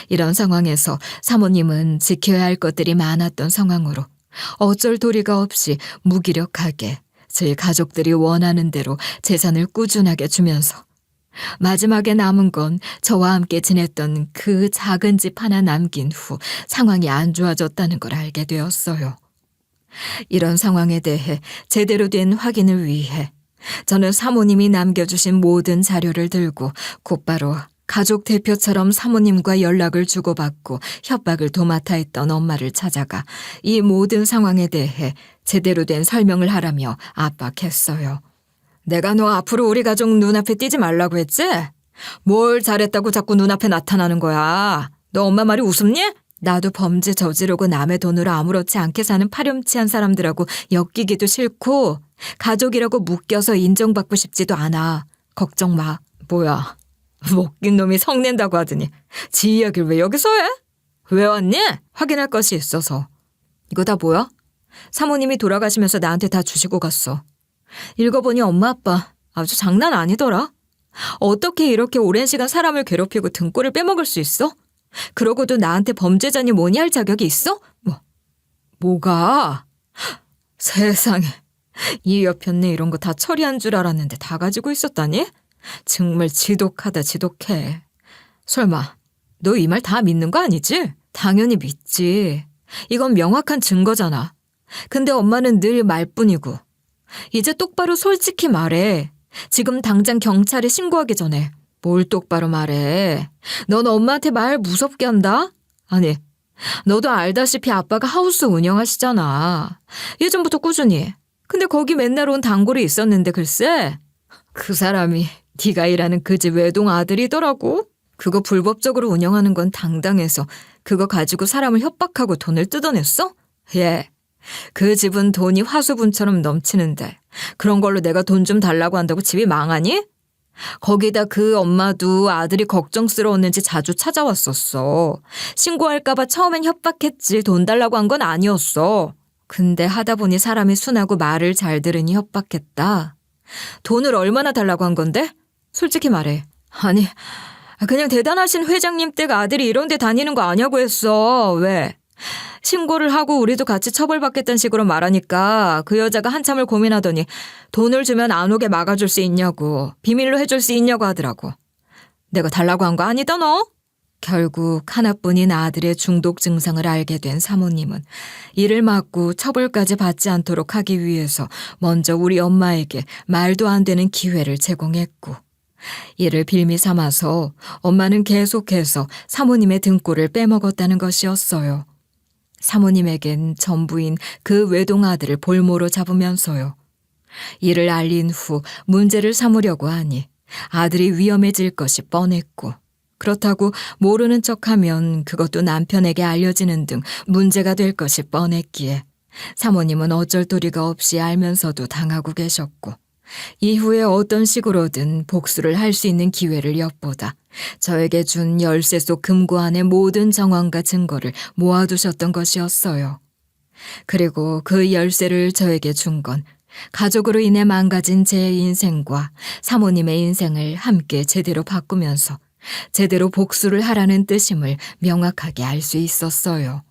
이런 상황에서 사모님은 지켜야 할 것들이 많았던 상황으로 어쩔 도리가 없이 무기력하게 저희 가족들이 원하는 대로 재산을 꾸준하게 주면서 마지막에 남은 건 저와 함께 지냈던 그 작은 집 하나 남긴 후 상황이 안 좋아졌다는 걸 알게 되었어요. 이런 상황에 대해 제대로 된 확인을 위해 저는 사모님이 남겨주신 모든 자료를 들고 곧바로 가족 대표처럼 사모님과 연락을 주고받고 협박을 도맡아 했던 엄마를 찾아가 이 모든 상황에 대해 제대로 된 설명을 하라며 압박했어요. 내가 너 앞으로 우리 가족 눈앞에 띄지 말라고 했지? 뭘 잘했다고 자꾸 눈앞에 나타나는 거야. 너 엄마 말이 우습니? 나도 범죄 저지르고 남의 돈으로 아무렇지 않게 사는 파렴치한 사람들하고 엮이기도 싫고 가족이라고 묶여서 인정받고 싶지도 않아. 걱정 마. 뭐야. 먹긴 놈이 성낸다고 하더니 지 이야기를 왜 여기서 해? 왜 왔니? 확인할 것이 있어서. 이거 다 뭐야? 사모님이 돌아가시면서 나한테 다 주시고 갔어. 읽어보니 엄마 아빠 아주 장난 아니더라. 어떻게 이렇게 오랜 시간 사람을 괴롭히고 등골을 빼먹을 수 있어? 그러고도 나한테 범죄자니 뭐니 할 자격이 있어? 뭐가? 세상에. 이 여편네 이런 거 다 처리한 줄 알았는데 다 가지고 있었다니? 정말 지독하다 지독해. 설마 너 이 말 다 믿는 거 아니지? 당연히 믿지. 이건 명확한 증거잖아. 근데 엄마는 늘 말뿐이고. 이제 똑바로 솔직히 말해. 지금 당장 경찰에 신고하기 전에. 뭘 똑바로 말해. 넌 엄마한테 말 무섭게 한다? 아니, 너도 알다시피 아빠가 하우스 운영하시잖아. 예전부터 꾸준히. 근데 거기 맨날 온 단골이 있었는데 글쎄. 그 사람이 네가 일하는 그 집 외동 아들이더라고. 그거 불법적으로 운영하는 건 당당해서 그거 가지고 사람을 협박하고 돈을 뜯어냈어? 예. 그 집은 돈이 화수분처럼 넘치는데 그런 걸로 내가 돈 좀 달라고 한다고 집이 망하니? 거기다 그 엄마도 아들이 걱정스러웠는지 자주 찾아왔었어. 신고할까봐 처음엔 협박했지 돈 달라고 한 건 아니었어. 근데 하다 보니 사람이 순하고 말을 잘 들으니 협박했다. 돈을 얼마나 달라고 한 건데? 솔직히 말해. 아니, 그냥 대단하신 회장님 댁 아들이 이런 데 다니는 거 아냐고 했어. 왜? 신고를 하고 우리도 같이 처벌받겠다는 식으로 말하니까 그 여자가 한참을 고민하더니 돈을 주면 안 오게 막아줄 수 있냐고, 비밀로 해줄 수 있냐고 하더라고. 내가 달라고 한 거 아니다 너? 결국 하나뿐인 아들의 중독 증상을 알게 된 사모님은 이를 막고 처벌까지 받지 않도록 하기 위해서 먼저 우리 엄마에게 말도 안 되는 기회를 제공했고, 이를 빌미 삼아서 엄마는 계속해서 사모님의 등골을 빼먹었다는 것이었어요. 사모님에겐 전부인 그 외동 아들을 볼모로 잡으면서요. 이를 알린 후 문제를 삼으려고 하니 아들이 위험해질 것이 뻔했고, 그렇다고 모르는 척하면 그것도 남편에게 알려지는 등 문제가 될 것이 뻔했기에 사모님은 어쩔 도리가 없이 알면서도 당하고 계셨고, 이후에 어떤 식으로든 복수를 할 수 있는 기회를 엿보다 저에게 준 열쇠 속 금고 안의 모든 정황과 증거를 모아두셨던 것이었어요. 그리고 그 열쇠를 저에게 준 건 가족으로 인해 망가진 제 인생과 사모님의 인생을 함께 제대로 바꾸면서 제대로 복수를 하라는 뜻임을 명확하게 알 수 있었어요.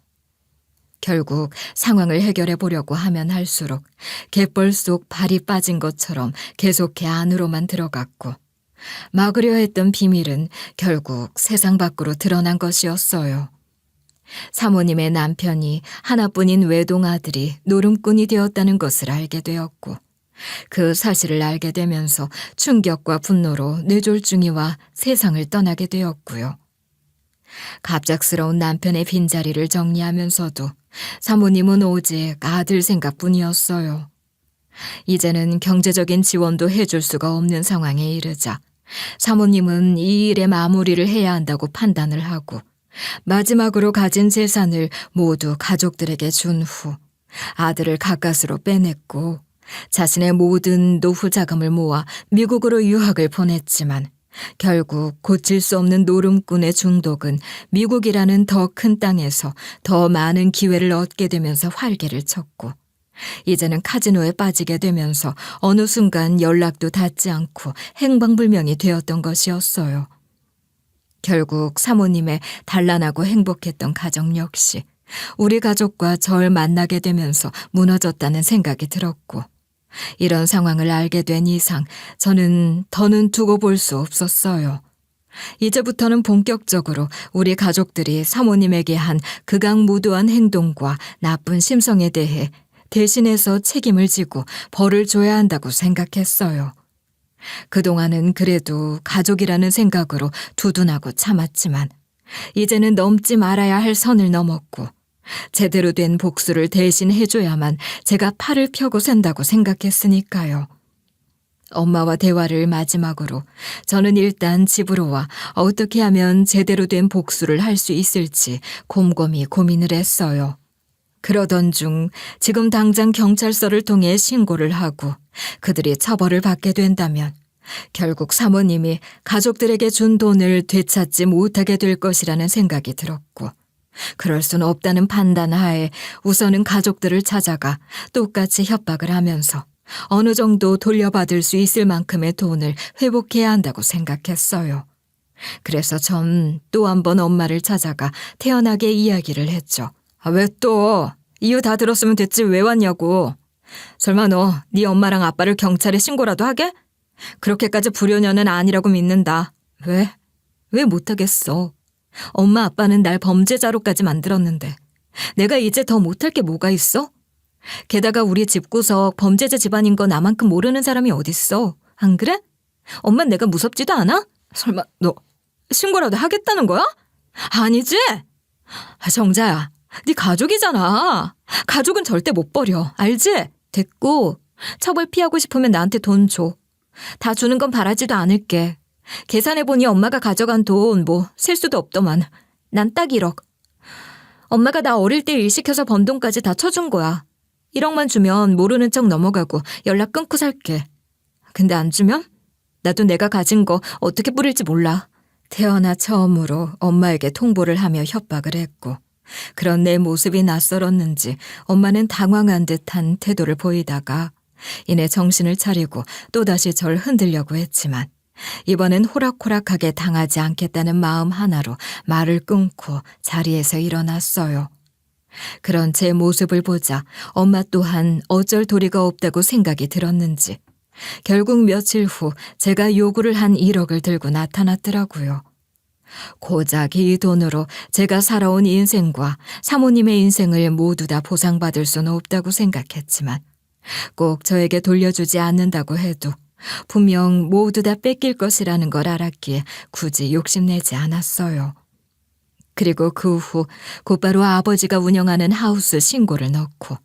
결국 상황을 해결해 보려고 하면 할수록 갯벌 속 발이 빠진 것처럼 계속해 안으로만 들어갔고, 막으려 했던 비밀은 결국 세상 밖으로 드러난 것이었어요. 사모님의 남편이 하나뿐인 외동아들이 노름꾼이 되었다는 것을 알게 되었고, 그 사실을 알게 되면서 충격과 분노로 뇌졸중이와 세상을 떠나게 되었고요. 갑작스러운 남편의 빈자리를 정리하면서도 사모님은 오직 아들 생각뿐이었어요. 이제는 경제적인 지원도 해줄 수가 없는 상황에 이르자 사모님은 이 일의 마무리를 해야 한다고 판단을 하고 마지막으로 가진 재산을 모두 가족들에게 준 후 아들을 가까스로 빼냈고 자신의 모든 노후 자금을 모아 미국으로 유학을 보냈지만 결국 고칠 수 없는 노름꾼의 중독은 미국이라는 더 큰 땅에서 더 많은 기회를 얻게 되면서 활개를 쳤고, 이제는 카지노에 빠지게 되면서 어느 순간 연락도 닿지 않고 행방불명이 되었던 것이었어요. 결국 사모님의 단란하고 행복했던 가정 역시 우리 가족과 절 만나게 되면서 무너졌다는 생각이 들었고, 이런 상황을 알게 된 이상 저는 더는 두고 볼 수 없었어요. 이제부터는 본격적으로 우리 가족들이 사모님에게 한 극악무도한 행동과 나쁜 심성에 대해 대신해서 책임을 지고 벌을 줘야 한다고 생각했어요. 그동안은 그래도 가족이라는 생각으로 두둔하고 참았지만 이제는 넘지 말아야 할 선을 넘었고 제대로 된 복수를 대신 해줘야만 제가 팔을 펴고 산다고 생각했으니까요. 엄마와 대화를 마지막으로 저는 일단 집으로 와 어떻게 하면 제대로 된 복수를 할 수 있을지 곰곰이 고민을 했어요. 그러던 중 지금 당장 경찰서를 통해 신고를 하고 그들이 처벌을 받게 된다면 결국 사모님이 가족들에게 준 돈을 되찾지 못하게 될 것이라는 생각이 들었고, 그럴 수는 없다는 판단 하에 우선은 가족들을 찾아가 똑같이 협박을 하면서 어느 정도 돌려받을 수 있을 만큼의 돈을 회복해야 한다고 생각했어요. 그래서 전 또 한 번 엄마를 찾아가 태연하게 이야기를 했죠. 왜 또? 이유 다 들었으면 됐지 왜 왔냐고. 설마 너 네 엄마랑 아빠를 경찰에 신고라도 하게? 그렇게까지 불효녀는 아니라고 믿는다. 왜? 왜 못하겠어? 엄마 아빠는 날 범죄자로까지 만들었는데 내가 이제 더 못할 게 뭐가 있어? 게다가 우리 집구석 범죄자 집안인 거 나만큼 모르는 사람이 어딨어. 안 그래? 엄만 내가 무섭지도 않아? 설마 너 신고라도 하겠다는 거야? 아니지? 정자야, 네 가족이잖아. 가족은 절대 못 버려. 알지? 됐고 처벌 피하고 싶으면 나한테 돈 줘. 다 주는 건 바라지도 않을게. 계산해보니 엄마가 가져간 돈 셀 수도 없더만. 난 딱 1억. 엄마가 나 어릴 때 일 시켜서 번 돈까지 다 쳐준 거야. 1억만 주면 모르는 척 넘어가고 연락 끊고 살게. 근데 안 주면? 나도 내가 가진 거 어떻게 뿌릴지 몰라. 태어나 처음으로 엄마에게 통보를 하며 협박을 했고, 그런 내 모습이 낯설었는지 엄마는 당황한 듯한 태도를 보이다가 이내 정신을 차리고 또다시 절 흔들려고 했지만 이번엔 호락호락하게 당하지 않겠다는 마음 하나로 말을 끊고 자리에서 일어났어요. 그런 제 모습을 보자 엄마 또한 어쩔 도리가 없다고 생각이 들었는지 결국 며칠 후 제가 요구를 한 1억을 들고 나타났더라고요. 고작 이 돈으로 제가 살아온 인생과 사모님의 인생을 모두 다 보상받을 수는 없다고 생각했지만 꼭 저에게 돌려주지 않는다고 해도 분명 모두 다 뺏길 것이라는 걸 알았기에 굳이 욕심내지 않았어요. 그리고 그 후 곧바로 아버지가 운영하는 하우스 신고를 넣고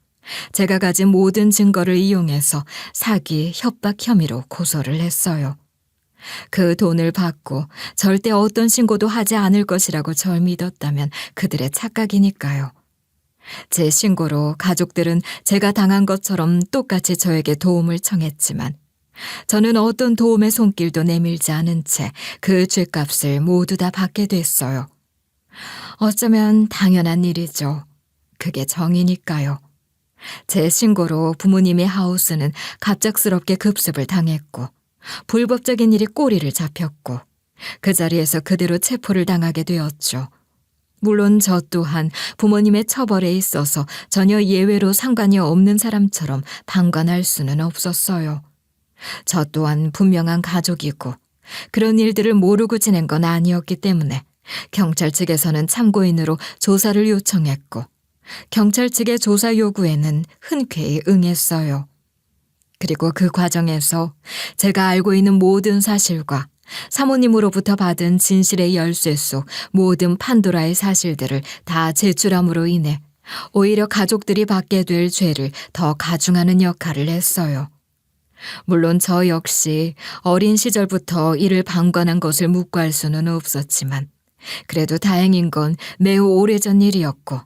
제가 가진 모든 증거를 이용해서 사기, 협박 혐의로 고소를 했어요. 그 돈을 받고 절대 어떤 신고도 하지 않을 것이라고 절 믿었다면 그들의 착각이니까요. 제 신고로 가족들은 제가 당한 것처럼 똑같이 저에게 도움을 청했지만 저는 어떤 도움의 손길도 내밀지 않은 채 그 죗값을 모두 다 받게 됐어요. 어쩌면 당연한 일이죠. 그게 정이니까요. 제 신고로 부모님의 하우스는 갑작스럽게 급습을 당했고 불법적인 일이 꼬리를 잡혔고 그 자리에서 그대로 체포를 당하게 되었죠. 물론 저 또한 부모님의 처벌에 있어서 전혀 예외로 상관이 없는 사람처럼 방관할 수는 없었어요. 저 또한 분명한 가족이고 그런 일들을 모르고 지낸 건 아니었기 때문에 경찰 측에서는 참고인으로 조사를 요청했고 경찰 측의 조사 요구에는 흔쾌히 응했어요. 그리고 그 과정에서 제가 알고 있는 모든 사실과 사모님으로부터 받은 진실의 열쇠 속 모든 판도라의 사실들을 다 제출함으로 인해 오히려 가족들이 받게 될 죄를 더 가중하는 역할을 했어요. 물론 저 역시 어린 시절부터 이를 방관한 것을 묵과할 수는 없었지만 그래도 다행인 건 매우 오래전 일이었고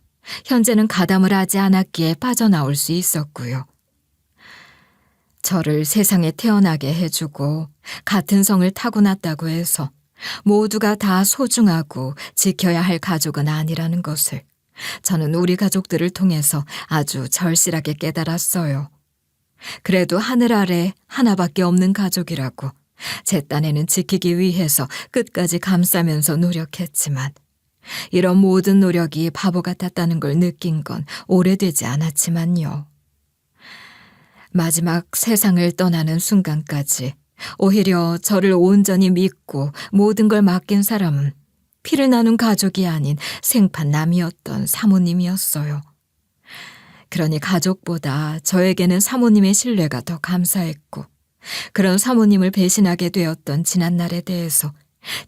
현재는 가담을 하지 않았기에 빠져나올 수 있었고요. 저를 세상에 태어나게 해주고 같은 성을 타고났다고 해서 모두가 다 소중하고 지켜야 할 가족은 아니라는 것을 저는 우리 가족들을 통해서 아주 절실하게 깨달았어요. 그래도 하늘 아래 하나밖에 없는 가족이라고 제 딴에는 지키기 위해서 끝까지 감싸면서 노력했지만 이런 모든 노력이 바보 같았다는 걸 느낀 건 오래되지 않았지만요. 마지막 세상을 떠나는 순간까지 오히려 저를 온전히 믿고 모든 걸 맡긴 사람은 피를 나눈 가족이 아닌 생판남이었던 사모님이었어요. 그러니 가족보다 저에게는 사모님의 신뢰가 더 감사했고 그런 사모님을 배신하게 되었던 지난날에 대해서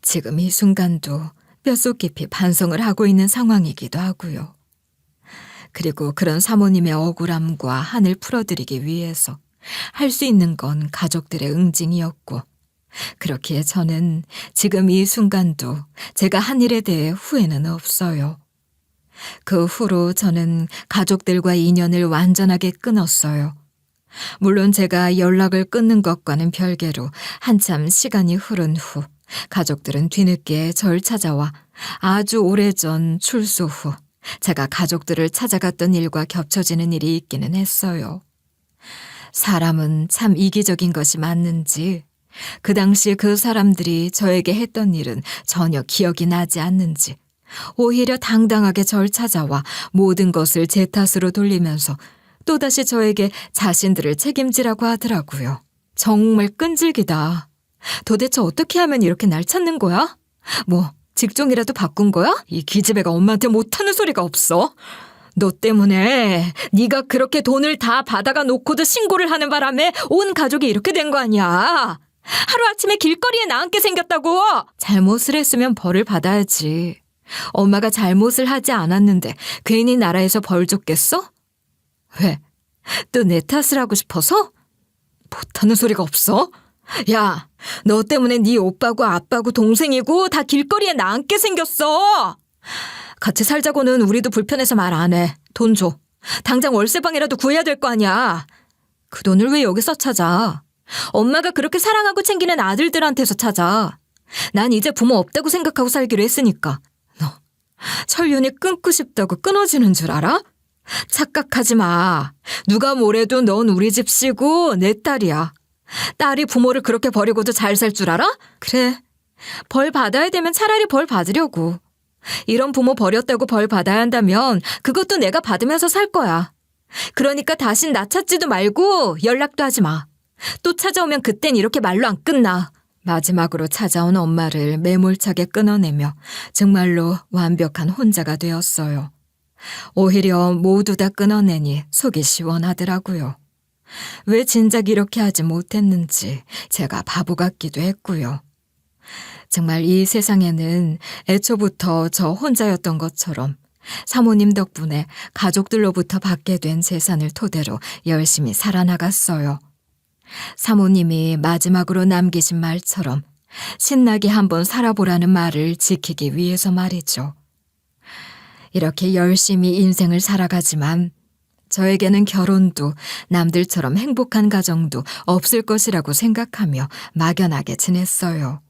지금 이 순간도 뼛속 깊이 반성을 하고 있는 상황이기도 하고요. 그리고 그런 사모님의 억울함과 한을 풀어드리기 위해서 할 수 있는 건 가족들의 응징이었고 그렇기에 저는 지금 이 순간도 제가 한 일에 대해 후회는 없어요. 그 후로 저는 가족들과 인연을 완전하게 끊었어요. 물론 제가 연락을 끊는 것과는 별개로 한참 시간이 흐른 후 가족들은 뒤늦게 절 찾아와 아주 오래전 출소 후 제가 가족들을 찾아갔던 일과 겹쳐지는 일이 있기는 했어요. 사람은 참 이기적인 것이 맞는지 그 당시 그 사람들이 저에게 했던 일은 전혀 기억이 나지 않는지 오히려 당당하게 절 찾아와 모든 것을 제 탓으로 돌리면서 또다시 저에게 자신들을 책임지라고 하더라고요. 정말 끈질기다. 도대체 어떻게 하면 이렇게 날 찾는 거야? 뭐 직종이라도 바꾼 거야? 이 기집애가 엄마한테 못하는 소리가 없어. 너 때문에 네가 그렇게 돈을 다 받아가 놓고도 신고를 하는 바람에 온 가족이 이렇게 된 거 아니야. 하루아침에 길거리에 나앉게 생겼다고. 잘못을 했으면 벌을 받아야지. 엄마가 잘못을 하지 않았는데 괜히 나라에서 벌 줬겠어? 왜? 또 내 탓을 하고 싶어서? 못하는 소리가 없어? 야, 너 때문에 네 오빠고 아빠고 동생이고 다 길거리에 나앉게 생겼어. 같이 살자고는 우리도 불편해서 말 안 해. 돈 줘. 당장 월세방이라도 구해야 될 거 아니야. 그 돈을 왜 여기서 찾아? 엄마가 그렇게 사랑하고 챙기는 아들들한테서 찾아. 난 이제 부모 없다고 생각하고 살기로 했으니까. 너 철륜이 끊고 싶다고 끊어지는 줄 알아? 착각하지 마. 누가 뭐래도 넌 우리 집 씨고 내 딸이야. 딸이 부모를 그렇게 버리고도 잘 살 줄 알아? 그래. 벌 받아야 되면 차라리 벌 받으려고. 이런 부모 버렸다고 벌 받아야 한다면 그것도 내가 받으면서 살 거야. 그러니까 다신 나 찾지도 말고 연락도 하지 마. 또 찾아오면 그땐 이렇게 말로 안 끝나. 마지막으로 찾아온 엄마를 매몰차게 끊어내며 정말로 완벽한 혼자가 되었어요. 오히려 모두 다 끊어내니 속이 시원하더라고요. 왜 진작 이렇게 하지 못했는지 제가 바보 같기도 했고요. 정말 이 세상에는 애초부터 저 혼자였던 것처럼 사모님 덕분에 가족들로부터 받게 된 재산을 토대로 열심히 살아나갔어요. 사모님이 마지막으로 남기신 말처럼 신나게 한번 살아보라는 말을 지키기 위해서 말이죠. 이렇게 열심히 인생을 살아가지만 저에게는 결혼도 남들처럼 행복한 가정도 없을 것이라고 생각하며 막연하게 지냈어요.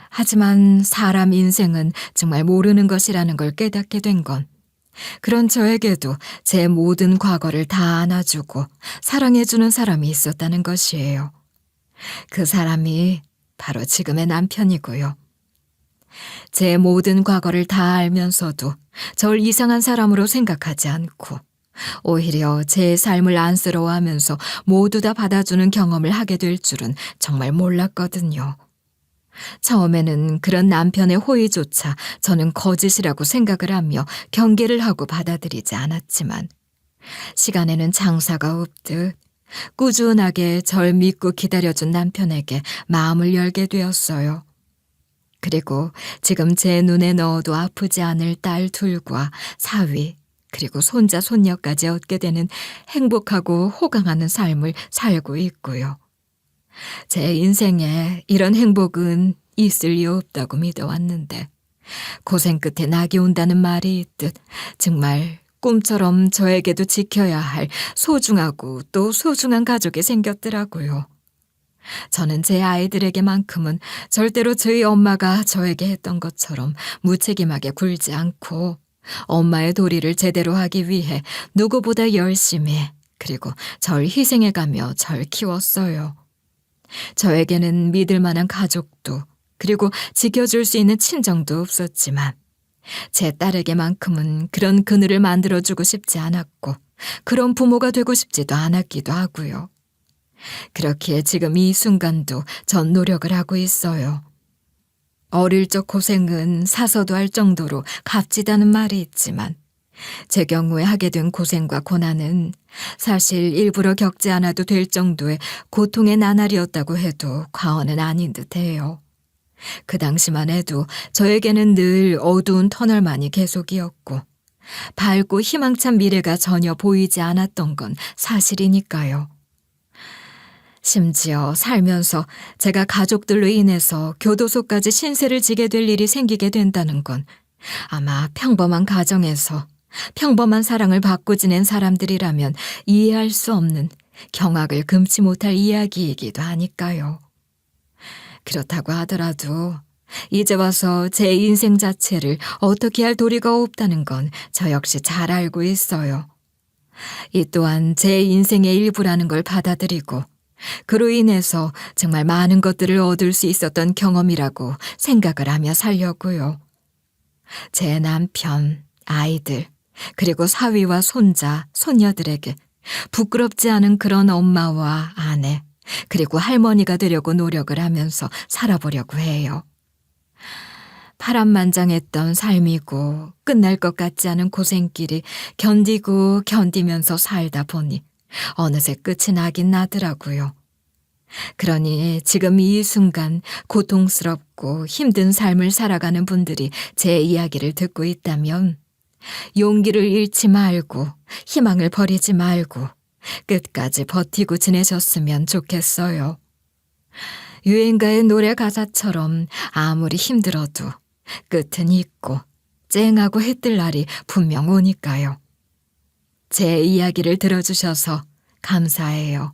하지만 사람 인생은 정말 모르는 것이라는 걸 깨닫게 된 건 그런 저에게도 제 모든 과거를 다 안아주고 사랑해주는 사람이 있었다는 것이에요. 그 사람이 바로 지금의 남편이고요. 제 모든 과거를 다 알면서도 절 이상한 사람으로 생각하지 않고 오히려 제 삶을 안쓰러워하면서 모두 다 받아주는 경험을 하게 될 줄은 정말 몰랐거든요. 처음에는 그런 남편의 호의조차 저는 거짓이라고 생각을 하며 경계를 하고 받아들이지 않았지만 시간에는 장사가 없듯 꾸준하게 절 믿고 기다려준 남편에게 마음을 열게 되었어요. 그리고 지금 제 눈에 넣어도 아프지 않을 딸 둘과 사위 그리고 손자 손녀까지 얻게 되는 행복하고 호강하는 삶을 살고 있고요. 제 인생에 이런 행복은 있을 리 없다고 믿어왔는데 고생 끝에 낙이 온다는 말이 있듯 정말 꿈처럼 저에게도 지켜야 할 소중하고 또 소중한 가족이 생겼더라고요. 저는 제 아이들에게만큼은 절대로 저희 엄마가 저에게 했던 것처럼 무책임하게 굴지 않고 엄마의 도리를 제대로 하기 위해 누구보다 열심히 그리고 절 희생해가며 절 키웠어요. 저에게는 믿을 만한 가족도 그리고 지켜줄 수 있는 친정도 없었지만 제 딸에게만큼은 그런 그늘을 만들어주고 싶지 않았고 그런 부모가 되고 싶지도 않았기도 하고요. 그렇기에 지금 이 순간도 전 노력을 하고 있어요. 어릴 적 고생은 사서도 할 정도로 값지다는 말이 있지만 제 경우에 하게 된 고생과 고난은 사실 일부러 겪지 않아도 될 정도의 고통의 나날이었다고 해도 과언은 아닌 듯해요. 그 당시만 해도 저에게는 늘 어두운 터널만이 계속이었고 밝고 희망찬 미래가 전혀 보이지 않았던 건 사실이니까요. 심지어 살면서 제가 가족들로 인해서 교도소까지 신세를 지게 될 일이 생기게 된다는 건 아마 평범한 가정에서 평범한 사랑을 받고 지낸 사람들이라면 이해할 수 없는 경악을 금치 못할 이야기이기도 하니까요. 그렇다고 하더라도 이제 와서 제 인생 자체를 어떻게 할 도리가 없다는 건 저 역시 잘 알고 있어요. 이 또한 제 인생의 일부라는 걸 받아들이고 그로 인해서 정말 많은 것들을 얻을 수 있었던 경험이라고 생각을 하며 살려고요. 제 남편, 아이들, 그리고 사위와 손자, 손녀들에게 부끄럽지 않은 그런 엄마와 아내, 그리고 할머니가 되려고 노력을 하면서 살아보려고 해요. 파란만장했던 삶이고 끝날 것 같지 않은 고생길이 견디고 견디면서 살다 보니 어느새 끝이 나긴 나더라고요. 그러니 지금 이 순간 고통스럽고 힘든 삶을 살아가는 분들이 제 이야기를 듣고 있다면 용기를 잃지 말고 희망을 버리지 말고 끝까지 버티고 지내셨으면 좋겠어요. 유행가의 노래 가사처럼 아무리 힘들어도 끝은 있고 쨍하고 해뜰 날이 분명 오니까요. 제 이야기를 들어주셔서 감사해요.